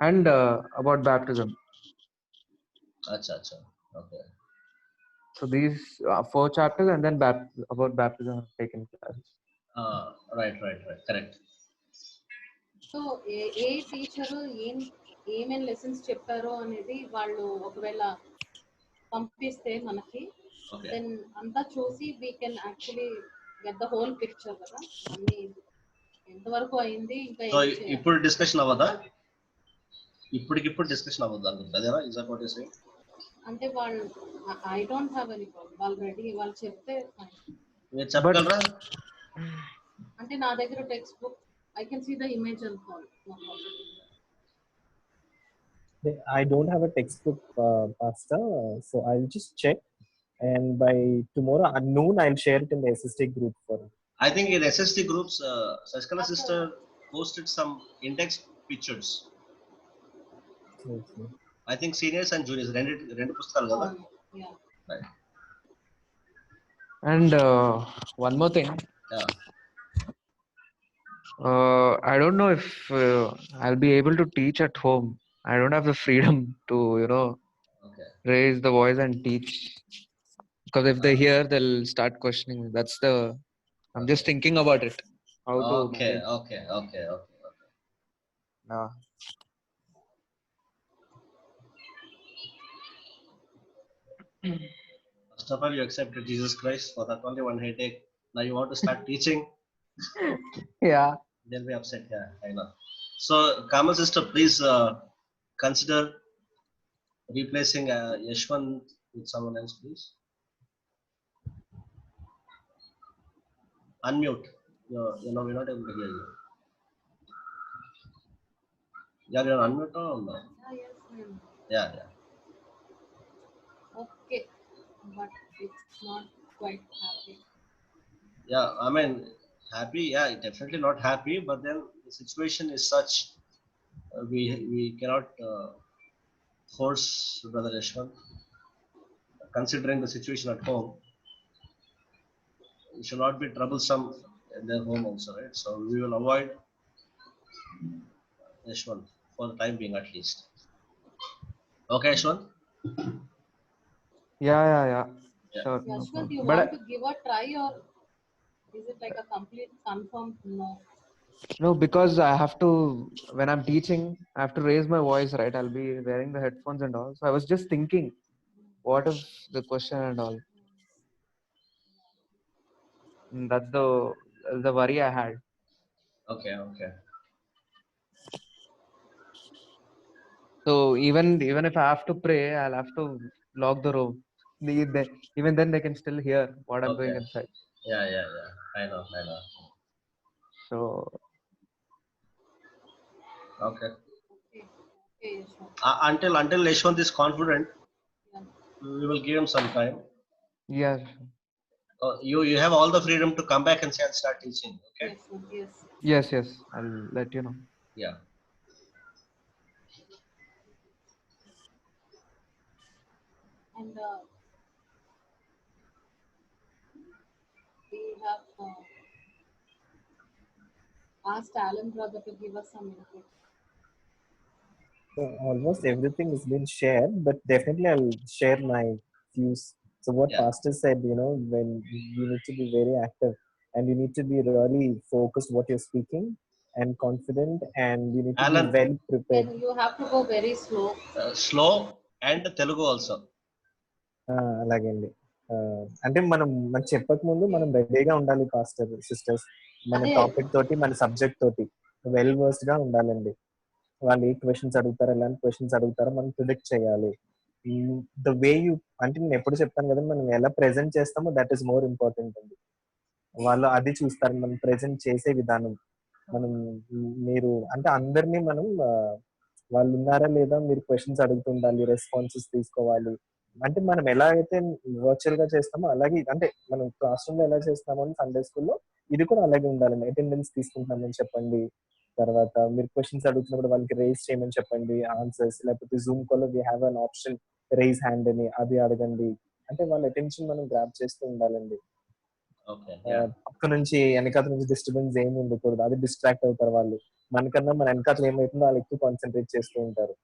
And about baptism. Acha. Okay. So these 4 chapters, and then about baptism I've taken classes. Right. Correct. So ఏ teacher ఏమేం lessons చెప్పారో అనేది వాళ్ళు ఒకవేళ పంపిస్తే మనకి Okay. Then అంతా చూసి we can actually get the whole picture కదా అన్ని ఎంతవరకు అయింది ఇంకా సో ఏం చేయాలి ఇప్పుడు డిస్కషన్ అవ్వదా? ఇప్పటికిప్పుడు డిస్కషన్ అవ్వదు అనుకుంటా అదేనా? Is that what you saying? అంటే వాళ్ళు I don't have any problem వాళ్ళు రెడీ వాళ్ళు చెప్తే fine. మీరు చెప్పగలరా? అంటే నా దగ్గర textbook I can see the image and call no problem. I don't have a textbook, Pastor, so I'll just check, and by tomorrow at noon I'll share it in the SST group for. I think in SST groups, Saskala sister posted some index pictures. Okay. I think seniors and juniors రెండు పుస్తకాలు కదా? Yeah. Right. And one more thing. Yeah. I don't know if I'll be able to teach at home. I don't have the freedom to, Okay. raise the voice and teach. Because if they hear, they'll start questioning me. I'm just thinking about it. How to manage. Okay. First of all, you accepted Jesus Christ for that only one headache. Now you want to start teaching. Yeah. They'll be upset. Yeah, I know. So, Kamal sister, please consider replacing Yashwant with someone else, please. Unmute. We're not able to hear you. Yeah, you're unmute or no? Yes, ma'am. Yeah. Okay, but it's not quite happy. Yeah, I mean, happy. Yeah, definitely not happy. But then the situation is such, we cannot force Brother Yashwant. Considering the situation at home, it should not be troublesome in their home also, right? So we will avoid Yashwant for the time being, at least. Okay, Yashwant? Yeah. Sure. no Yashwant, problem. you But want to give a try or is it like a complete confirmed no? no, because I have to, when I'm teaching, I have to raise my voice, right? I'll be wearing the headphones and all. So I was just thinking, what if the question and all? That's the worry I had. Okay. So even if I have to pray, I'll have to lock the room. Even then, they can still hear what I'm doing inside. Yeah. I know. So Okay. Okay, Yashwant. Until Yashwant is confident, Yeah. we will give him some time. yeah, You have all the freedom to come back and say, I'll start teaching. Okay. Yes. yes, I'll let you know. Yeah. And we have asked Alan brother to give us some input. So almost everything has been shared, but definitely I'll share my views. So what Yeah. Pastor said, when you need to be very active and you need to be really focused what you're speaking and confident, and you need to Alan, be well prepared. Then you have to go very slow. Slow and Telugu also. అలాగే అండి. అంటే మనం చెప్పక ముందు మనం రెడీగా ఉండాలి pastor sisters. మన టాపిక్ తోటి మన సబ్జెక్ట్ తోటి వెల్ వర్స్డ్ గా ఉండాలండి. వాళ్ళు ఏ క్వశ్చన్స్ అడుగుతారో ఎలాంటి క్వశ్చన్స్ అడుగుతారో మనం ప్రిడిక్ట్ చేయాలి. ద వే యూ అంటే నేను ఎప్పుడు చెప్తాను కదా, మనం ఎలా ప్రెజెంట్ చేస్తామో దట్ ఈస్ మోర్ ఇంపార్టెంట్ అండి. వాళ్ళు అది చూస్తారు, మనం ప్రెజెంట్ చేసే విధానం. మీరు అంటే అందరినీ మనం వాళ్ళు ఉన్నారా లేదా మీరు క్వశ్చన్స్ అడుగుతుండాలి, రెస్పాన్సెస్ తీసుకోవాలి. అంటే మనం ఎలా అయితే వర్చువల్ గా చేస్తామో అలాగే, అంటే మనం క్లాస్ రూమ్ లో ఎలా చేస్తామో సండే స్కూల్లో ఇది కూడా అలాగే ఉండాలండి. అటెండెన్స్ తీసుకుంటామని చెప్పండి, తర్వాత మీరు క్వశ్చన్స్ అడుగుతున్నప్పుడు వాళ్ళకి రేస్ చేయమని చెప్పండి ఆన్సర్స్, లేకపోతే Zoom call we have an option raise hand అని, అది అడగండి. అంటే వాళ్ళ అటెన్షన్ మనం గ్రాప్ చేస్తూ ఉండాలండి. పక్క నుంచి వెనకాల నుంచి డిస్టర్బెన్స్ ఏమి ఉండకూడదు, అది డిస్ట్రాక్ట్ అవుతారు వాళ్ళు. మనకన్నా మన వెనకాతలు ఏమైతుందో వాళ్ళు ఎక్కువ కాన్సన్ట్రేట్ చేస్తూ ఉంటారు.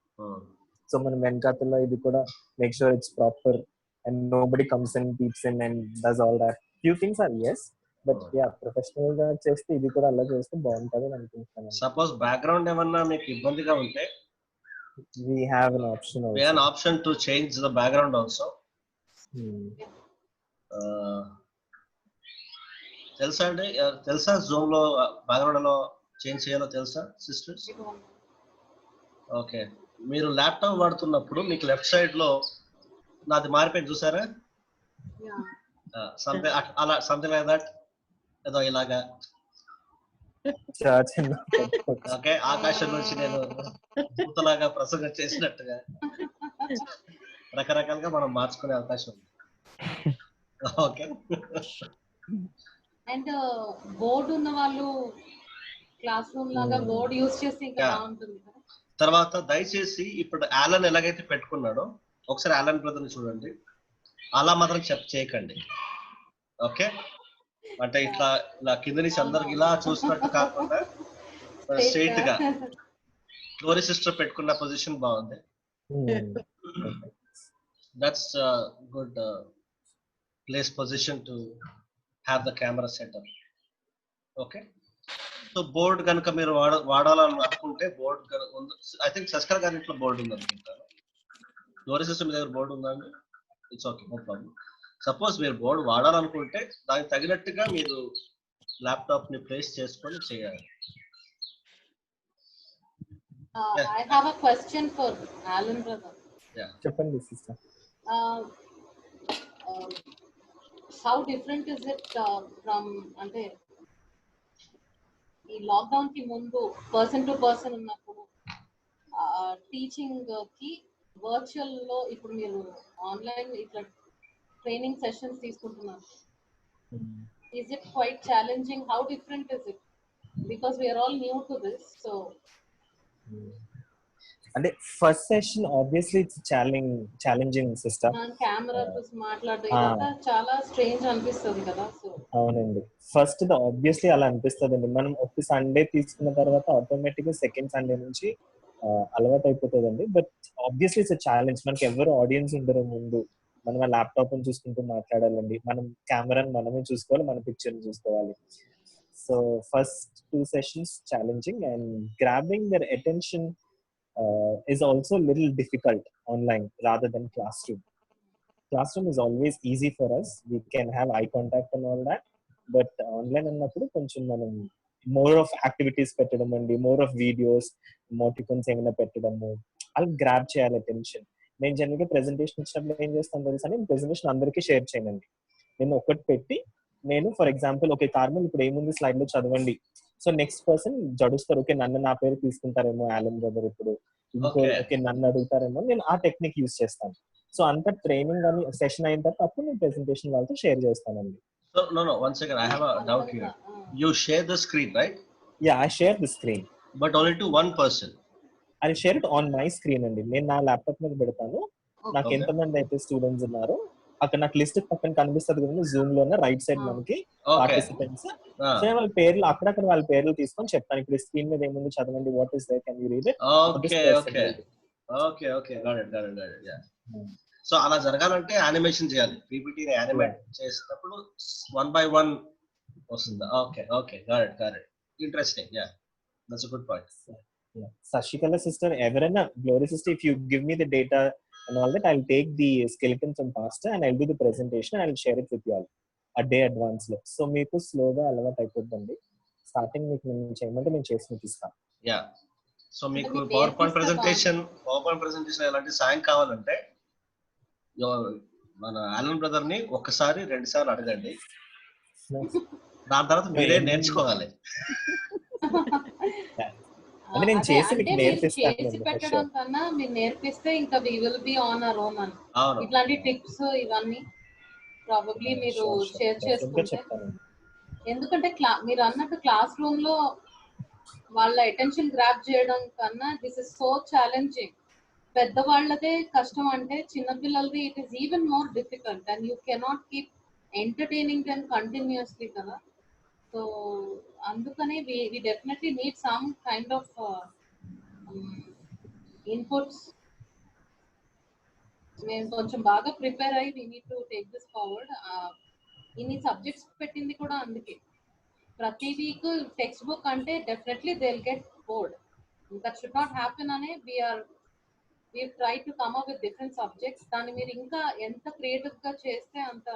సో మనం వెనకాతల్లో ఇది కూడా make sure it's proper and nobody comes and peeps in and does all that. Few things are yes, but ya professional గా చేస్తే ఇది కూడా అలా చేస్తే బాగుంటది అని అనుకుంటున్నాను. సపోజ్ బ్యాక్గ్రౌండ్ ఏమన్నా మీకు ఇబ్బందిగా ఉంటే we have an option also. we have an option to change the background also. తెలుసా అండి, తెలుసా జూమ్ లో బ్యాక్గ్రౌండ్ లో చేంజ్ చేయాలో తెలుసా సిస్టర్స్? ఓకే, మీరు ల్యాప్టాప్ వాడుతున్నప్పుడు మీకు లెఫ్ట్ సైడ్ లో నాది మారిపోయింది చూసారా, అలా సంథింగ్ లైక్ దట్, ఏదో ఇలాగా. ఓకే, ఆకాశం నుంచి నేను పూతలాగా ప్రసంగం చేసినట్టుగా రకరకాలుగా మనం మార్చుకునే అవకాశం ఉంది. ఓకే, అండ్ బోర్డు ఉన్న వాళ్ళు క్లాస్ రూమ్ లాగా బోర్డు యూస్ చేస్తే ఇంకా బాగుంటుంది కదా. తర్వాత దయచేసి ఇప్పుడు ఆలన్ ఎలాగైతే పెట్టుకున్నాడో ఒకసారి ఆలన్ బ్రదర్ ని చూడండి, అలా మాత్రం చేయకండి. ఓకే, అంటే ఇట్లా ఇలా కింద నుంచి అందరికి ఇలా చూసినట్టు కాకుండా స్ట్రైట్ గా గ్లోరీ సిస్టర్ పెట్టుకున్న పొజిషన్ బాగుంది. That's good place position to have the camera setup. Okay, so board కనుక మీరు వాడాలని అనుకుంటే బోర్డ్ ఐ థింక్ శస్కర్ గారి ఇంట్లో బోర్డు ఉంది అనుకుంటాను. గ్లోరీ సిస్టర్ మీ దగ్గర బోర్డు ఉందండి? It's okay, no problem. Suppose మీరు బోర్డు వాడాలనుకుంటే దానికి తగినట్టుగా మీరు ల్యాప్టాప్ ని ప్లేస్ చేసుకొని చేయాలి. I have a question for Alan brother. చెప్పండి sister. How different is it from అంటే ఈ లాక్డౌన్ కి ముందు పర్సన్ టు పర్సన్ ఉన్నప్పుడు టీచింగ్ కి వర్చువల్ లో ఇప్పుడు మీరు ఆన్లైన్ ఇట్లా ట్రైనింగ్ సెషన్స్ తీసుకుంటున్నారు. Is it quite challenging? How different is it? Because we are all new to this, so అంటే first session obviously it's challenging sister. Camera చూసి మాట్లాడడం ఇదంతా చాలా స్ట్రేంజ్ అనిపిస్తుంది కదా. సో అవునండి, ఫస్ట్ ఆబ్వియస్లీ అలా అనిపిస్తుందండి. మనం ఒక సండే తీసుకున్న తర్వాత ఆటోమేటిక్ గా సెకండ్ సండే నుంచి అలవాటు అయిపోతుందండి. But obviously it's challenge. మనకి ఎవరు ఆడియన్స్ ఉండరు ముందు, మనం ఆ ల్యాప్టాప్ ని చూసుకుంటూ మాట్లాడాలండి. మనం కెమెరాని మనమే చూసుకోవాలి, మన పిక్చర్ ని చూసుకోవాలి. So first 2 sessions challenging and grabbing there attention is also a little difficult online rather than classroom. Classroom is always easy for us, we can have eye contact and all that, but online annappudu koncham manam more of activities pettadam andi, more of videos, emoticons emina pettadamu, al grab cheyali attention. నేను జనరల్గా presentation ఇచ్చినప్పుడు ఏం చేస్తాను తెలుసా, నేను presentation అందరికీ share చేయనండి. నేను ఒకటి పెట్టి, నేను ఫర్ ఎగ్జాంపుల్ ఓకే కార్మల్ ఇప్పుడు ఏముంది స్లైడ్ లో చదవండి, సో నెక్స్ట్ పర్సన్ జడుస్తారు, ఓకే నన్ను నా పేరు తీసుకుంటారేమో ఆలన్ బ్రదర్, ఇప్పుడు ఇంకో ఓకే నన్ను అడుగుతారేమో, నేను ఆ టెక్నిక్ యూజ్ చేస్తాను. సో అంత ట్రైనింగ్ అని సెషన్ అయిన తర్వాత అప్పుడు నేను ప్రెజెంటేషన్ వాళ్ళతో షేర్ చేస్తానండి. So no, one second, I have a doubt here. You share the screen, right? Yeah, I share the screen, but only to one person. I'll share it on my screen అండి. నేను నా laptop మీద పెడతాను. నాకు ఎంతమంది అయితే students ఉన్నారో అక్కడ నాకు లిస్ట్ పక్కన కనిపిస్తుంది కదా జూమ్ లోనే రైట్ సైడ్ మనకి పార్టిసిపెంట్స్. సో వాళ్ళ పేర్లు అక్కడక్కడ వాళ్ళ పేర్లు తీసుకొని చెప్తాను. ఇప్పుడు స్క్రీన్ మీద ఏముంది చదవండి, what is there, can you read it? Okay got it. Ya, so అలా జరగాలంటే యానిమేషన్ చేయాలి. పీపీటీని యానిమేట్ చేసినప్పుడు 1 by 1 వస్తుంది. Okay got it. Interesting. Yeah, that's a good point. Sashikala sister, ఎవరైనా glory sister, if you give me the data and all that, I'll take the skeleton from pastor and I'll do the presentation and I'll share it with you all a day advance లో. So మీకు స్లోగా అలవాటు అయిపోతుందండి. Starting మీకు నేను చేయమంటే నేను చేసి ఇస్తాను. యా, సో మీకు పవర్ పాయింట్ ప్రెజెంటేషన్ ఎలాంటి సాయం కావాలంటే మన ఆలన్ బ్రదర్ ని ఒక్కసారి 2 సార్లు అడగండి, దాని తర్వాత మీరే నేర్చుకోవాలి. అంటే నేను అదే చేసి అంటే మీకు మీరు నేర్పిస్తాను చేసి పెట్టడం కన్నా మీరు నేర్పిస్తే ఇంకా we will be on our own అని. అవును ఇట్లాంటి టిప్స్ ఇవన్నీ ప్రాబబ్లీ మీరు షేర్ చేసుకుంటే, చెప్తాను. ఎందుకంటే మీరు అన్నట్టు క్లాస్ రూమ్ లో వాళ్ళ అటెన్షన్ గ్రాప్ చేయడం కన్నా దిస్ ఇస్ సో ఛాలెంజింగ్. పెద్దవాళ్ళదే కష్టం అంటే చిన్నపిల్లలది it is even more difficult and you cannot keep entertaining them continuously కదా. సో అందుకనే we definitely need some kind of inputs. మేము కొంచెం బాగా ప్రిపేర్ అయ్యి we need to take this forward. ఇన్ని సబ్జెక్ట్స్ పెట్టింది కూడా అందుకే. ప్రతి వీక్ టెక్స్ట్ బుక్ అంటే definitely they will get bored. That should not happen అనే we try to come up with different subjects. దాన్ని మీరు ఇంకా ఎంత క్రియేటివ్ గా చేస్తే అంత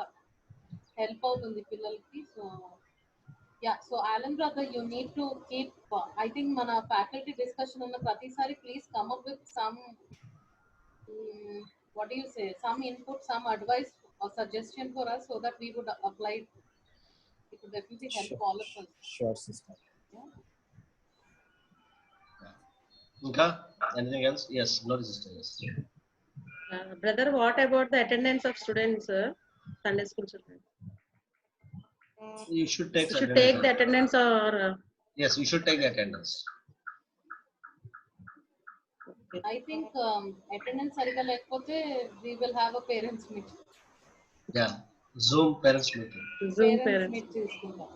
హెల్ప్ అవుతుంది పిల్లలకి. So ya, so Alan brother you need to keep, I think మన ఫ్యాకల్టీ డిస్కషన్ ఉన్న ప్రతిసారి please come up with some what do you say, some input, some advice or suggestion for us so that we would apply it. It would definitely help all of us. Sure sister. Yeah. ఇంకా anything else? Yes, no sister. Yes. Brother, what about the attendance of students, Sunday school children? You should take the attendance or yes, you should take the attendance. I think attendance సరిగా లేకపోతే we will have a parents meeting. Yeah, Zoom parents meeting. Zoom parents meet చేసుకుంటాం.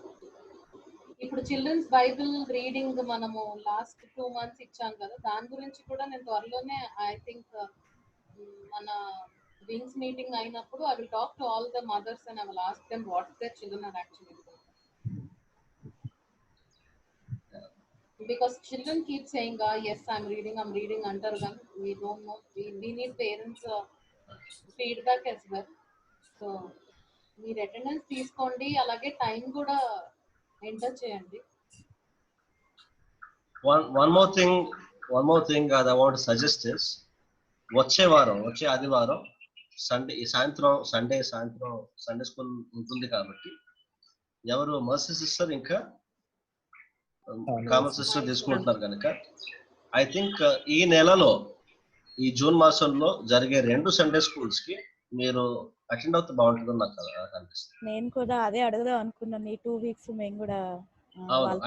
ఇప్పుడు children's Bible reading మనము last 2 months ఇచ్చాం కదా, దాని గురించి కూడా నేను త్వరలోనే ఐ థింక్ మన వింగ్స్ మీటింగ్ అయినప్పుడు I will talk to all the mothers and I will ask them what their children are actually doing. Because children keep saying, yes, I'm reading అంటారు కానీ we don't know, we need parents feedback as well. So మీరు attendance తీసుకోండి, అలాగే time కూడా enter చేయండి. One more thing that I want to suggest is వచ్చే ఆదివారం Sunday సాయంత్రం సండే స్కూల్ ఉంటుంది కాబట్టి ఎవరు మర్సీ సిస్టర్ ఇంకా కామన్ సిస్టర్ తీసుకుంటున్నారు కనుక ఐ థింక్ ఈ నెలలో ఈ జూన్ మాసంలో జరిగే 2 సండే స్కూల్స్ కి మీరు అటెండ్ అవుతే బాగుంటుందని నాకు అనిపిస్తుంది. నేను కూడా అదే అడుగుదాం అనుకున్నాను. ఈ 2 weeks మేము కూడా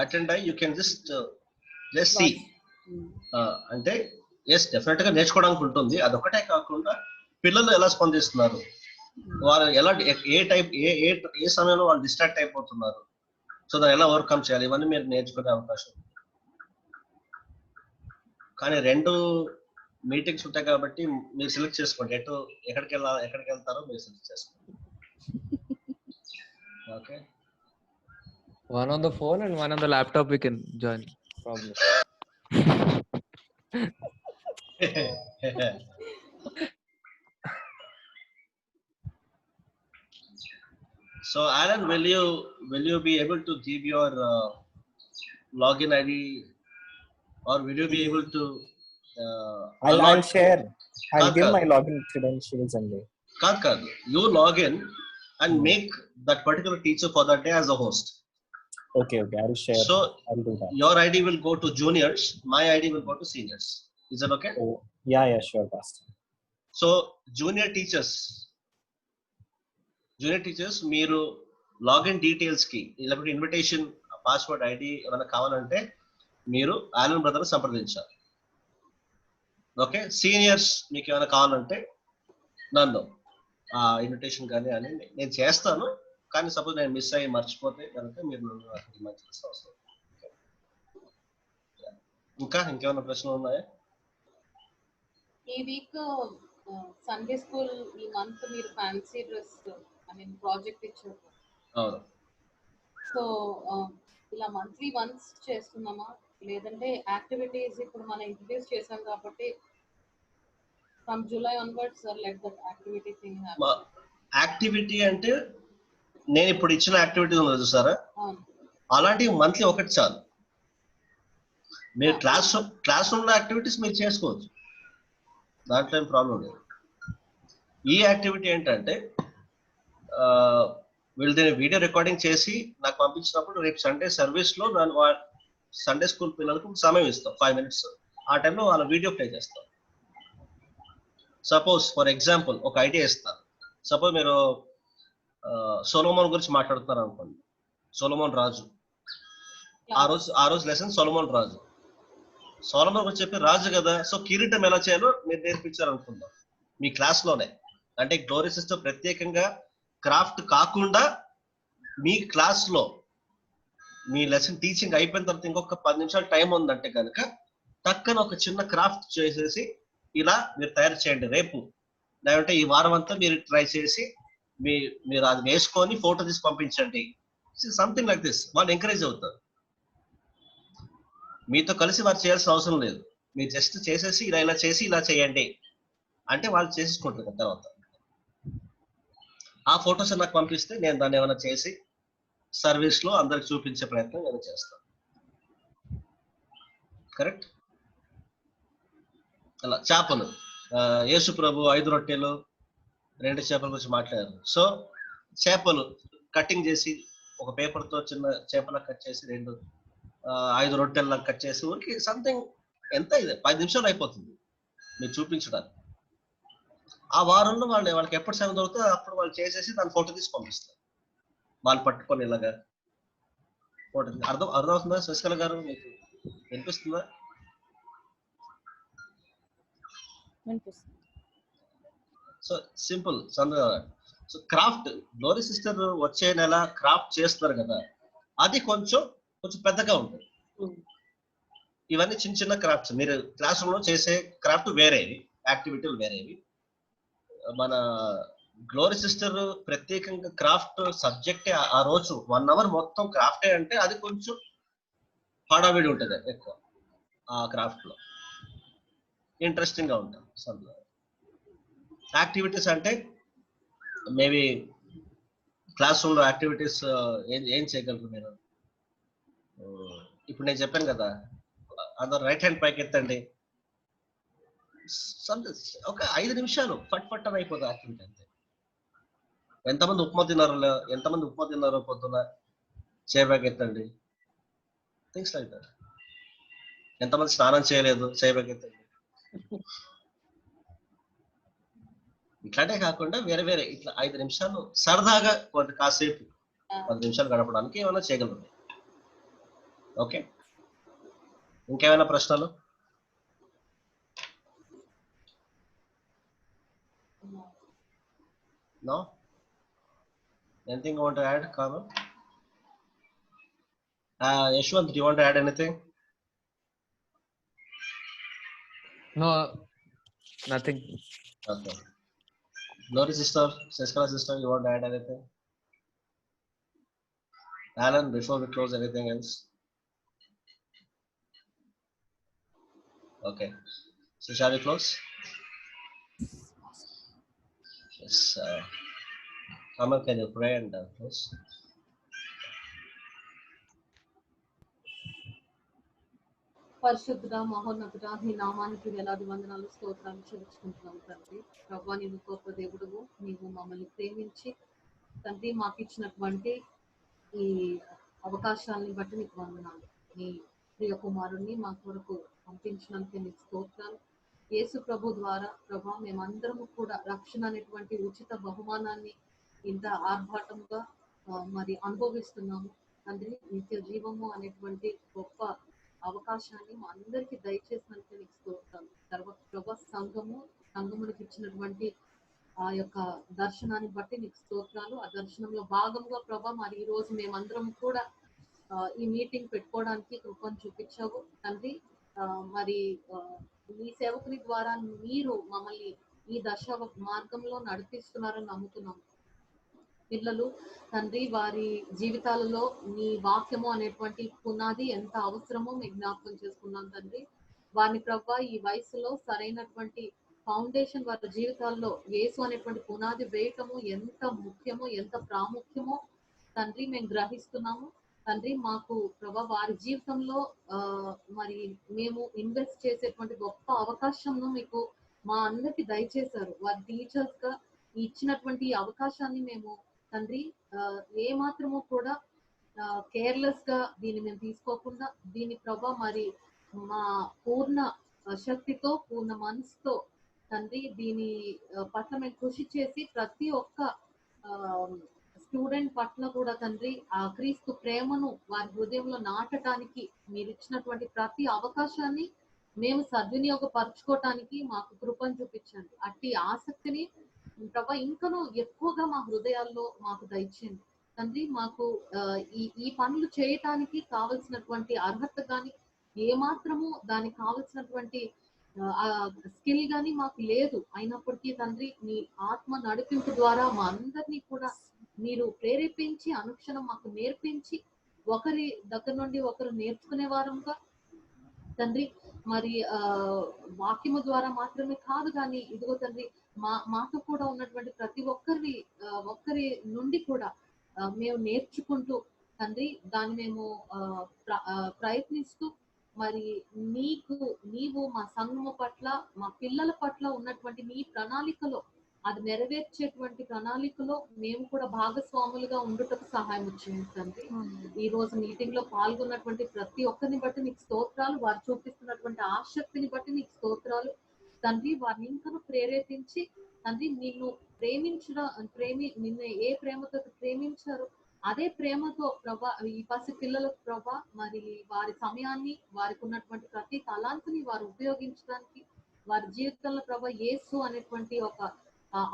అటెండ్ అయ్యి యూ కెన్ జస్ట్ సీ. అంటే ఎస్ డెఫినెట్ గా నేర్చుకోవడానికి ఉంటుంది. అదొకటే కాకుండా పిల్లలు ఎలా స్పందిస్తున్నారు, వారు ఎలా ఏ సమయంలో వాళ్ళు డిస్ట్రాక్ట్ అయిపోతున్నారు, సో దాన్ని ఎలా ఓవర్కమ్ చేయాలి, ఇవన్నీ మీరు నేర్చుకునే అవకాశం. కానీ 2 మీటింగ్స్ ఉంటాయి కాబట్టి మీరు సెలెక్ట్ చేసుకోండి ఎక్కడికి వెళ్తారో మీరు సెలెక్ట్ చేసుకోండి. Okay, one on the phone and one on the laptop we can join probably. So Alan, will you be able to give your login ID, or will you be able to I'll share. I'll give my login credentials and Kaad, you log in and make that particular teacher for that day as a host. Okay, I will share. So I'll do that. your ID will go to juniors, my ID will go to seniors. Is that okay? Oh, yeah, sure, Pastor. So junior teachers మీరు login details కి లేకపోతే invitation password ID ఏమైనా కావాలంటే మీరు Alan brother సంప్రదించాలి. Okay, seniors మీకు ఏమైనా కావాలంటే నన్ను ఇన్విటేషన్ కానీ అని నేను చేస్తాను. కానీ సపోజ్ నేను మిస్ అయ్యి మర్చిపోతే కనుక మీరు నన్ను డిమాండ్ చేస్తే అవసరం. ఇంకేమైనా ప్రశ్నలు ఉన్నాయా? ఈ వీక్ సండే స్కూల్ ఈ మంత్ మీరు ఫ్యాన్సీ డ్రెస్ ప్రాజెక్ట్ ఇచ్చారు. సో ఇలా మంత్లీ వన్స్ చేస్తున్నామా, లేదంటే యాక్టివిటీస్ ఇప్పుడు మనం ఇంట్రడ్యూస్ చేసాం కాబట్టి from July onwards let that activity thing happen. Activity అంటే నేను ఇప్పుడు ఇచ్చిన యాక్టివిటీ ఉంది చూసారా, అలాంటి మంత్లీ ఒకటి చాలు. మీరు క్లాస్ రూమ్ లో యాక్టివిటీస్ మీరు చేసుకోవచ్చు, దాంట్లో ఏం ప్రాబ్లం లేదు. ఈ యాక్టివిటీ ఏంటంటే వీళ్ళు దీన్ని వీడియో రికార్డింగ్ చేసి నాకు పంపించినప్పుడు రేపు సండే సర్వీస్ లో సండే స్కూల్ పిల్లలకు సమయం ఇస్తాం 5 minutes. ఆ టైంలో వాళ్ళ వీడియో ప్లే చేస్తాం. సపోజ్ ఫర్ ఎగ్జాంపుల్ ఒక ఐడియా ఇస్తాను. సపోజ్ మీరు సొలొమోన్ గురించి మాట్లాడుతున్నారు అనుకోండి. సొలొమోన్ రాజు, ఆ రోజు లెసన్ సొలొమోన్ రాజు. సొలొమోన్ గురించి చెప్పి రాజు కదా, సో కిరీటం ఎలా చేయాలో మీరు నేర్పించారు అనుకుందాం మీ క్లాస్ లోనే. అంటే గ్లోరీ సిస్టర్ ప్రత్యేకంగా క్రాఫ్ట్ కాకుండా మీ క్లాస్ లో మీ లెసన్ టీచింగ్ అయిపోయిన తర్వాత ఇంకొక 10 నిమిషాలు టైం ఉందంటే కనుక టక్కన ఒక చిన్న క్రాఫ్ట్ చేసేసి ఇలా మీరు తయారు చేయండి రేపు, లేదంటే ఈ వారం అంతా మీరు ట్రై చేసి మీరు అది వేసుకొని ఫోటో తీసి పంపించండి. Something like this. వాళ్ళు ఎంకరేజ్ అవుతారు. మీతో కలిసి వారు చేయాల్సిన అవసరం లేదు. మీరు జస్ట్ చేసేసి ఇలా చేసి ఇలా చేయండి అంటే వాళ్ళు చేసుకుంటారు. తర్వాత ఆ ఫొటోస్ నాకు పంపిస్తే నేను దాన్ని ఏమైనా చేసి సర్వీస్ లో అందరికి చూపించే ప్రయత్నం నేను చేస్తాను. కరెక్ట్. అలా చేపలు, యేసు ప్రభు 5 రొట్టెలు 2 చేపల గురించి మాట్లాడారు. సో చేపలు కటింగ్ చేసి ఒక పేపర్ తో చిన్న చేపలా కట్ చేసి 5 రొట్టెల్లా కట్ చేసి ఊరికి సంథింగ్ ఎంత ఇది 10 నిమిషాలు అయిపోతుంది మీరు చూపించడానికి. ఆ వారంలో వాళ్ళకి ఎప్పుడు సమయం దొరుకుతుందో అప్పుడు వాళ్ళు చేసేసి దాని ఫోటో తీసి పంపిస్తారు. వాళ్ళు పట్టుకొని ఇలాగా ఫోటో అర్థమవుతుందా శశికళ గారు? మీకు వినిపిస్తుందా? So simple. So craft glory sister వచ్చే నెల క్రాఫ్ట్ చేస్తారు కదా, అది కొంచెం పెద్దగా ఉంటుంది. ఇవన్నీ చిన్న చిన్న క్రాఫ్ట్స్ మీరు క్లాస్ రూమ్ లో చేసే క్రాఫ్ట్ వేరేవి, యాక్టివిటీలు వేరేవి. మన గ్లోరీ సిస్టర్ ప్రత్యేకంగా క్రాఫ్ట్ సబ్జెక్టే ఆ రోజు 1 hour మొత్తం క్రాఫ్టే అంటే అది కొంచెం హడావిడి ఉంటుంది ఎక్కువ. ఆ క్రాఫ్ట్ లో ఇంట్రెస్టింగ్ గా ఉంటుంది. యాక్టివిటీస్ అంటే మేబీ క్లాస్ రూమ్ లో యాక్టివిటీస్ ఏం చేయగలరు మీరు? ఇప్పుడు నేను చెప్పాను కదా, అందరు రైట్ హ్యాండ్ పైకి ఎత్తండి, ఒక 5 నిమిషాలు ఫట్ ఫట్ అని అయిపోతుంది యాక్టివిటీ అంతే. ఎంతమంది ఉప్మా తిన్నారో పొద్దున చేయబాకి ఎత్తండి. Things like that. ఎంతమంది స్నానం చేయలేదు చేయబాకి ఎత్తండి. ఇట్లాంటే కాకుండా వేరే వేరే ఇట్లా 5 నిమిషాలు సరదాగా కాసేపు 10 నిమిషాలు గడపడానికి ఏమైనా చేయగలరు. ఓకే, ఇంకేమైనా ప్రశ్నలు? No? Anything you want to add, Kamal? Yashwant, do you want to add anything? No, nothing. Okay. Glory sister, Shashikala sister, you want to add anything? Alan, before we close, anything else? Okay. So shall we close? Yes. Kamal, can you pray and close? పరిశుద్ధుడ మహోన్నతుడ నీ నామానికి వేలాది వందనాలు స్తోత్రాలు చెల్లించుకుంటున్నాం తండ్రి. ప్రభువా నీవు గొప్ప దేవుడువు, నీవు మమ్మల్ని ప్రేమించి తండ్రి మాకు ఇచ్చినటువంటి ఈ అవకాశాలని బట్టి నీకు వందనాలు. నీ ప్రియ కుమారుణ్ణి మా కొరకు పంపించినందుకు నీకు స్తోత్రాలు. యేసు ప్రభు ద్వారా ప్రభా మేమందరము కూడా రక్షణ అనేటువంటి ఉచిత బహుమానాన్ని ఇంత ఆర్భాటంగా మరి అనుభవిస్తున్నాము తండ్రి. నిత్య జీవము అనేటువంటి గొప్ప అవకాశాన్ని మా అందరికి దయచేసినందుకు నీకు స్తోత్రాలు. తర్వాత ప్రభా సంఘమునికి ఇచ్చినటువంటి ఆ యొక్క దర్శనాన్ని బట్టి నీకు స్తోత్రాలు. ఆ దర్శనంలో భాగంగా ప్రభా మరి ఈ రోజు మేమందరం కూడా ఈ మీటింగ్ పెట్టుకోవడానికి కృపను చూపించావు తండ్రి. మరి ఈ సేవకుని ద్వారా మీరు మమ్మల్ని ఈ దశ మార్గంలో నడిపిస్తున్నారని నమ్ముతున్నాము. పిల్లలు తండ్రి వారి జీవితాలలో నీ వాక్యము అనేటువంటి పునాది ఎంత అవసరమో మేము జ్ఞాపకం చేసుకున్నాం తండ్రి. వారిని ప్రభా ఈ వయసులో సరైనటువంటి ఫౌండేషన్ వారి జీవితాల్లో యేసు అనేటువంటి పునాది వేయటము ఎంత ముఖ్యమో ఎంత ప్రాముఖ్యమో తండ్రి మేము గ్రహిస్తున్నాము తండ్రి. మాకు ప్రభా వారి జీవితంలో మరి మేము ఇన్వెస్ట్ చేసేటువంటి గొప్ప అవకాశంను మీకు మా అందరికి దయచేశారు. వారి టీచర్స్ గా ఇచ్చినటువంటి అవకాశాన్ని మేము తండ్రి ఏ మాత్రము కూడా కేర్లెస్ గా దీన్ని మేము తీసుకోకుండా దీని ప్రభా మరి మా పూర్ణ శక్తితో పూర్ణ మనసుతో తండ్రి దీని పట్ల మేము కృషి చేసి ప్రతి ఒక్క స్టూడెంట్ పట్ల కూడా తండ్రి ఆ క్రీస్తు ప్రేమను వారి హృదయంలో నాటడానికి మీరు ఇచ్చినటువంటి ప్రతి అవకాశాన్ని మేము సద్వినియోగపరచుకోవటానికి మాకు కృపను చూపించండి. అట్టి ఆసక్తిని ప్రభా ఇంకనూ ఎక్కువగా మా హృదయాల్లో మాకు దయచేయండి తండ్రి. మాకు ఈ పనులు చేయటానికి కావలసినటువంటి అర్హత కానీ ఏమాత్రము దానికి కావలసినటువంటి స్కిల్ గానీ మాకు లేదు. అయినప్పటికీ తండ్రి మీ ఆత్మ నడిపింపు ద్వారా మా అందరినీ కూడా మీరు ప్రేరేపించి అనుక్షణం మాకు నేర్పించి ఒకరి దగ్గర నుండి ఒకరు నేర్చుకునే వారంగా తండ్రి మరి వాక్యము ద్వారా మాత్రమే కాదు కానీ ఇదిగో తండ్రి మాతో కూడా ఉన్నటువంటి ప్రతి ఒక్కరి నుండి కూడా మేము నేర్చుకుంటూ తండ్రి దాన్ని మేము ప్రయత్నిస్తూ మరి నీవు మా సంఘము పట్ల మా పిల్లల పట్ల ఉన్నటువంటి నీ ప్రణాళికలో అది నెరవేర్చేటువంటి ప్రణాళికలో మేము కూడా భాగస్వాములుగా ఉండుటకు సహాయం చేయండి తండ్రి. ఈ రోజు మీటింగ్ లో పాల్గొన్నటువంటి ప్రతి ఒక్కరిని బట్టి నీకు స్తోత్రాలు. వారు చూపిస్తున్నటువంటి ఆసక్తిని బట్టి నీకు స్తోత్రాలు తండ్రి. వారిని ఇంకా ప్రేరేపించి తండ్రి నిన్ను నిన్ను ఏ ప్రేమతో ప్రేమించారో అదే ప్రేమతో ప్రభా ఈ పసి పిల్లలకు ప్రభా మరి వారి సమయాన్ని వారికి ఉన్నటువంటి ప్రతి తలాంతుని వారు ఉపయోగించడానికి వారి జీవితంలో ప్రభా యేసు అనేటువంటి ఒక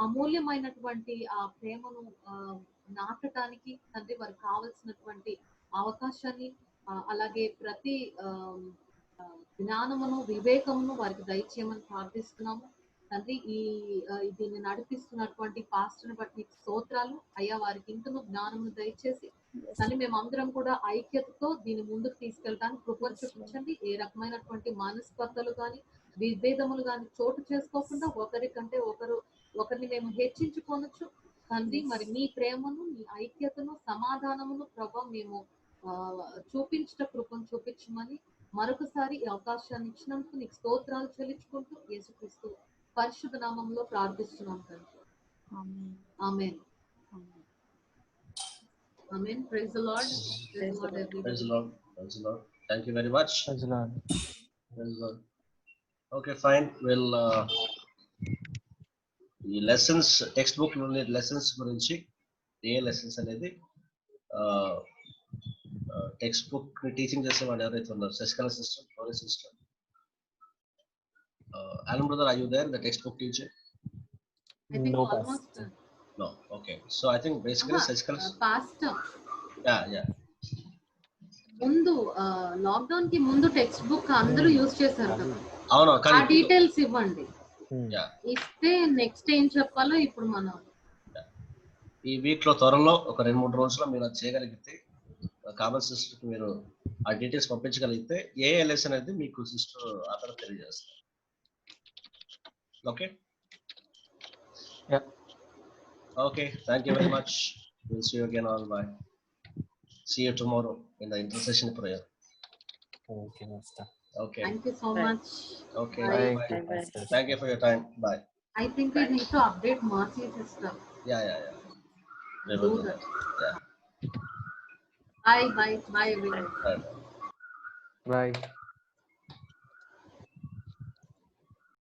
అమూల్యమైనటువంటి ఆ ప్రేమను నాటడానికి తండ్రి వారికి కావలసినటువంటి అవకాశాన్ని అలాగే ప్రతి జ్ఞానమును వివేకమును వారికి దయచేయమని ప్రార్థిస్తున్నాము తండ్రి. దీన్ని నడిపిస్తున్నటువంటి పాస్టర్ని బట్టి స్తోత్రాలు అయ్యా. వారికి ఇంకనూ జ్ఞానమును దయచేసి కానీ మేమందరం కూడా ఐక్యతతో దీన్ని ముందుకు తీసుకెళ్ళడానికి కృప చూపించండి. ఏ రకమైనటువంటి మనస్పర్ధలు కానీ విభేదములు కానీ చోటు చేసుకోకుండా ఒకరికంటే ఒకరిని మేము హెచ్చించుకోవచ్చు తండ్రి. మరి నీ ప్రేమను నీ ఐక్యతను సమాధానమును ప్రభా మేము చూపించట కృపను చూపించమని మరొకసారి ఈ అవకాశాన్ని ఇచ్చినందుకు నీకు స్తోత్రాలు చెల్లించుకుంటూ యేసుక్రీస్తు పరిశుద్ధ నామంలో ప్రార్థిస్తున్నాం తండ్రి. Amen. Amen. Praise the Lord. Praise the Lord. Praise the Lord. Thank you very much. Praise the Lord. Praise the Lord. Okay, fine. We'll ఈ లెసన్స్ టెక్స్ట్ బుక్ లోని లెసన్స్ గురించి ఏ లెసన్స్ అనేది టెక్స్ట్ బుక్ టీచింగ్ చేసే వాళ్ళు ఎవరైతే ఉన్నారు Sasikala sister, Gauri sister, Alan brother, are you there, the textbook teacher? I think No, almost Pastor. No. Okay. So I think basically Shashikala. pastor Yeah. ముందు lockdown కి ముందు టెక్స్ట్ బుక్ అందరూ use చేశారు కదా. అవును. ఆ డీటెయిల్స్ ఇవ్వండి. యా. ఇస్తే నెక్స్ట్ ఏం చెప్పాలో ఇప్పుడు మనం ఈ వీక్ లో త్వరలో ఒక 2-3 రోజుల్లో మీరు అది చేయగలిగితే కామన్ సిస్టర్ మీరు ఆ డీటెయిల్స్ పంపించగలిగితే ఏ లెసన్ అనేది మీకు సిస్టర్ అక్కడ తెలియజేస్తారు. Okay. Yeah. Okay. Thank you very much. We'll see you again on bye. See you tomorrow in the intercession prayer. Okay, Master. Okay. Thank you so much. Okay. Bye. Bye. Pastor. Thank you for your time. Bye. I think we need to update Marcy sister. Yeah. We Do will do that. that. Yeah. Bye everyone. Bye. Bye.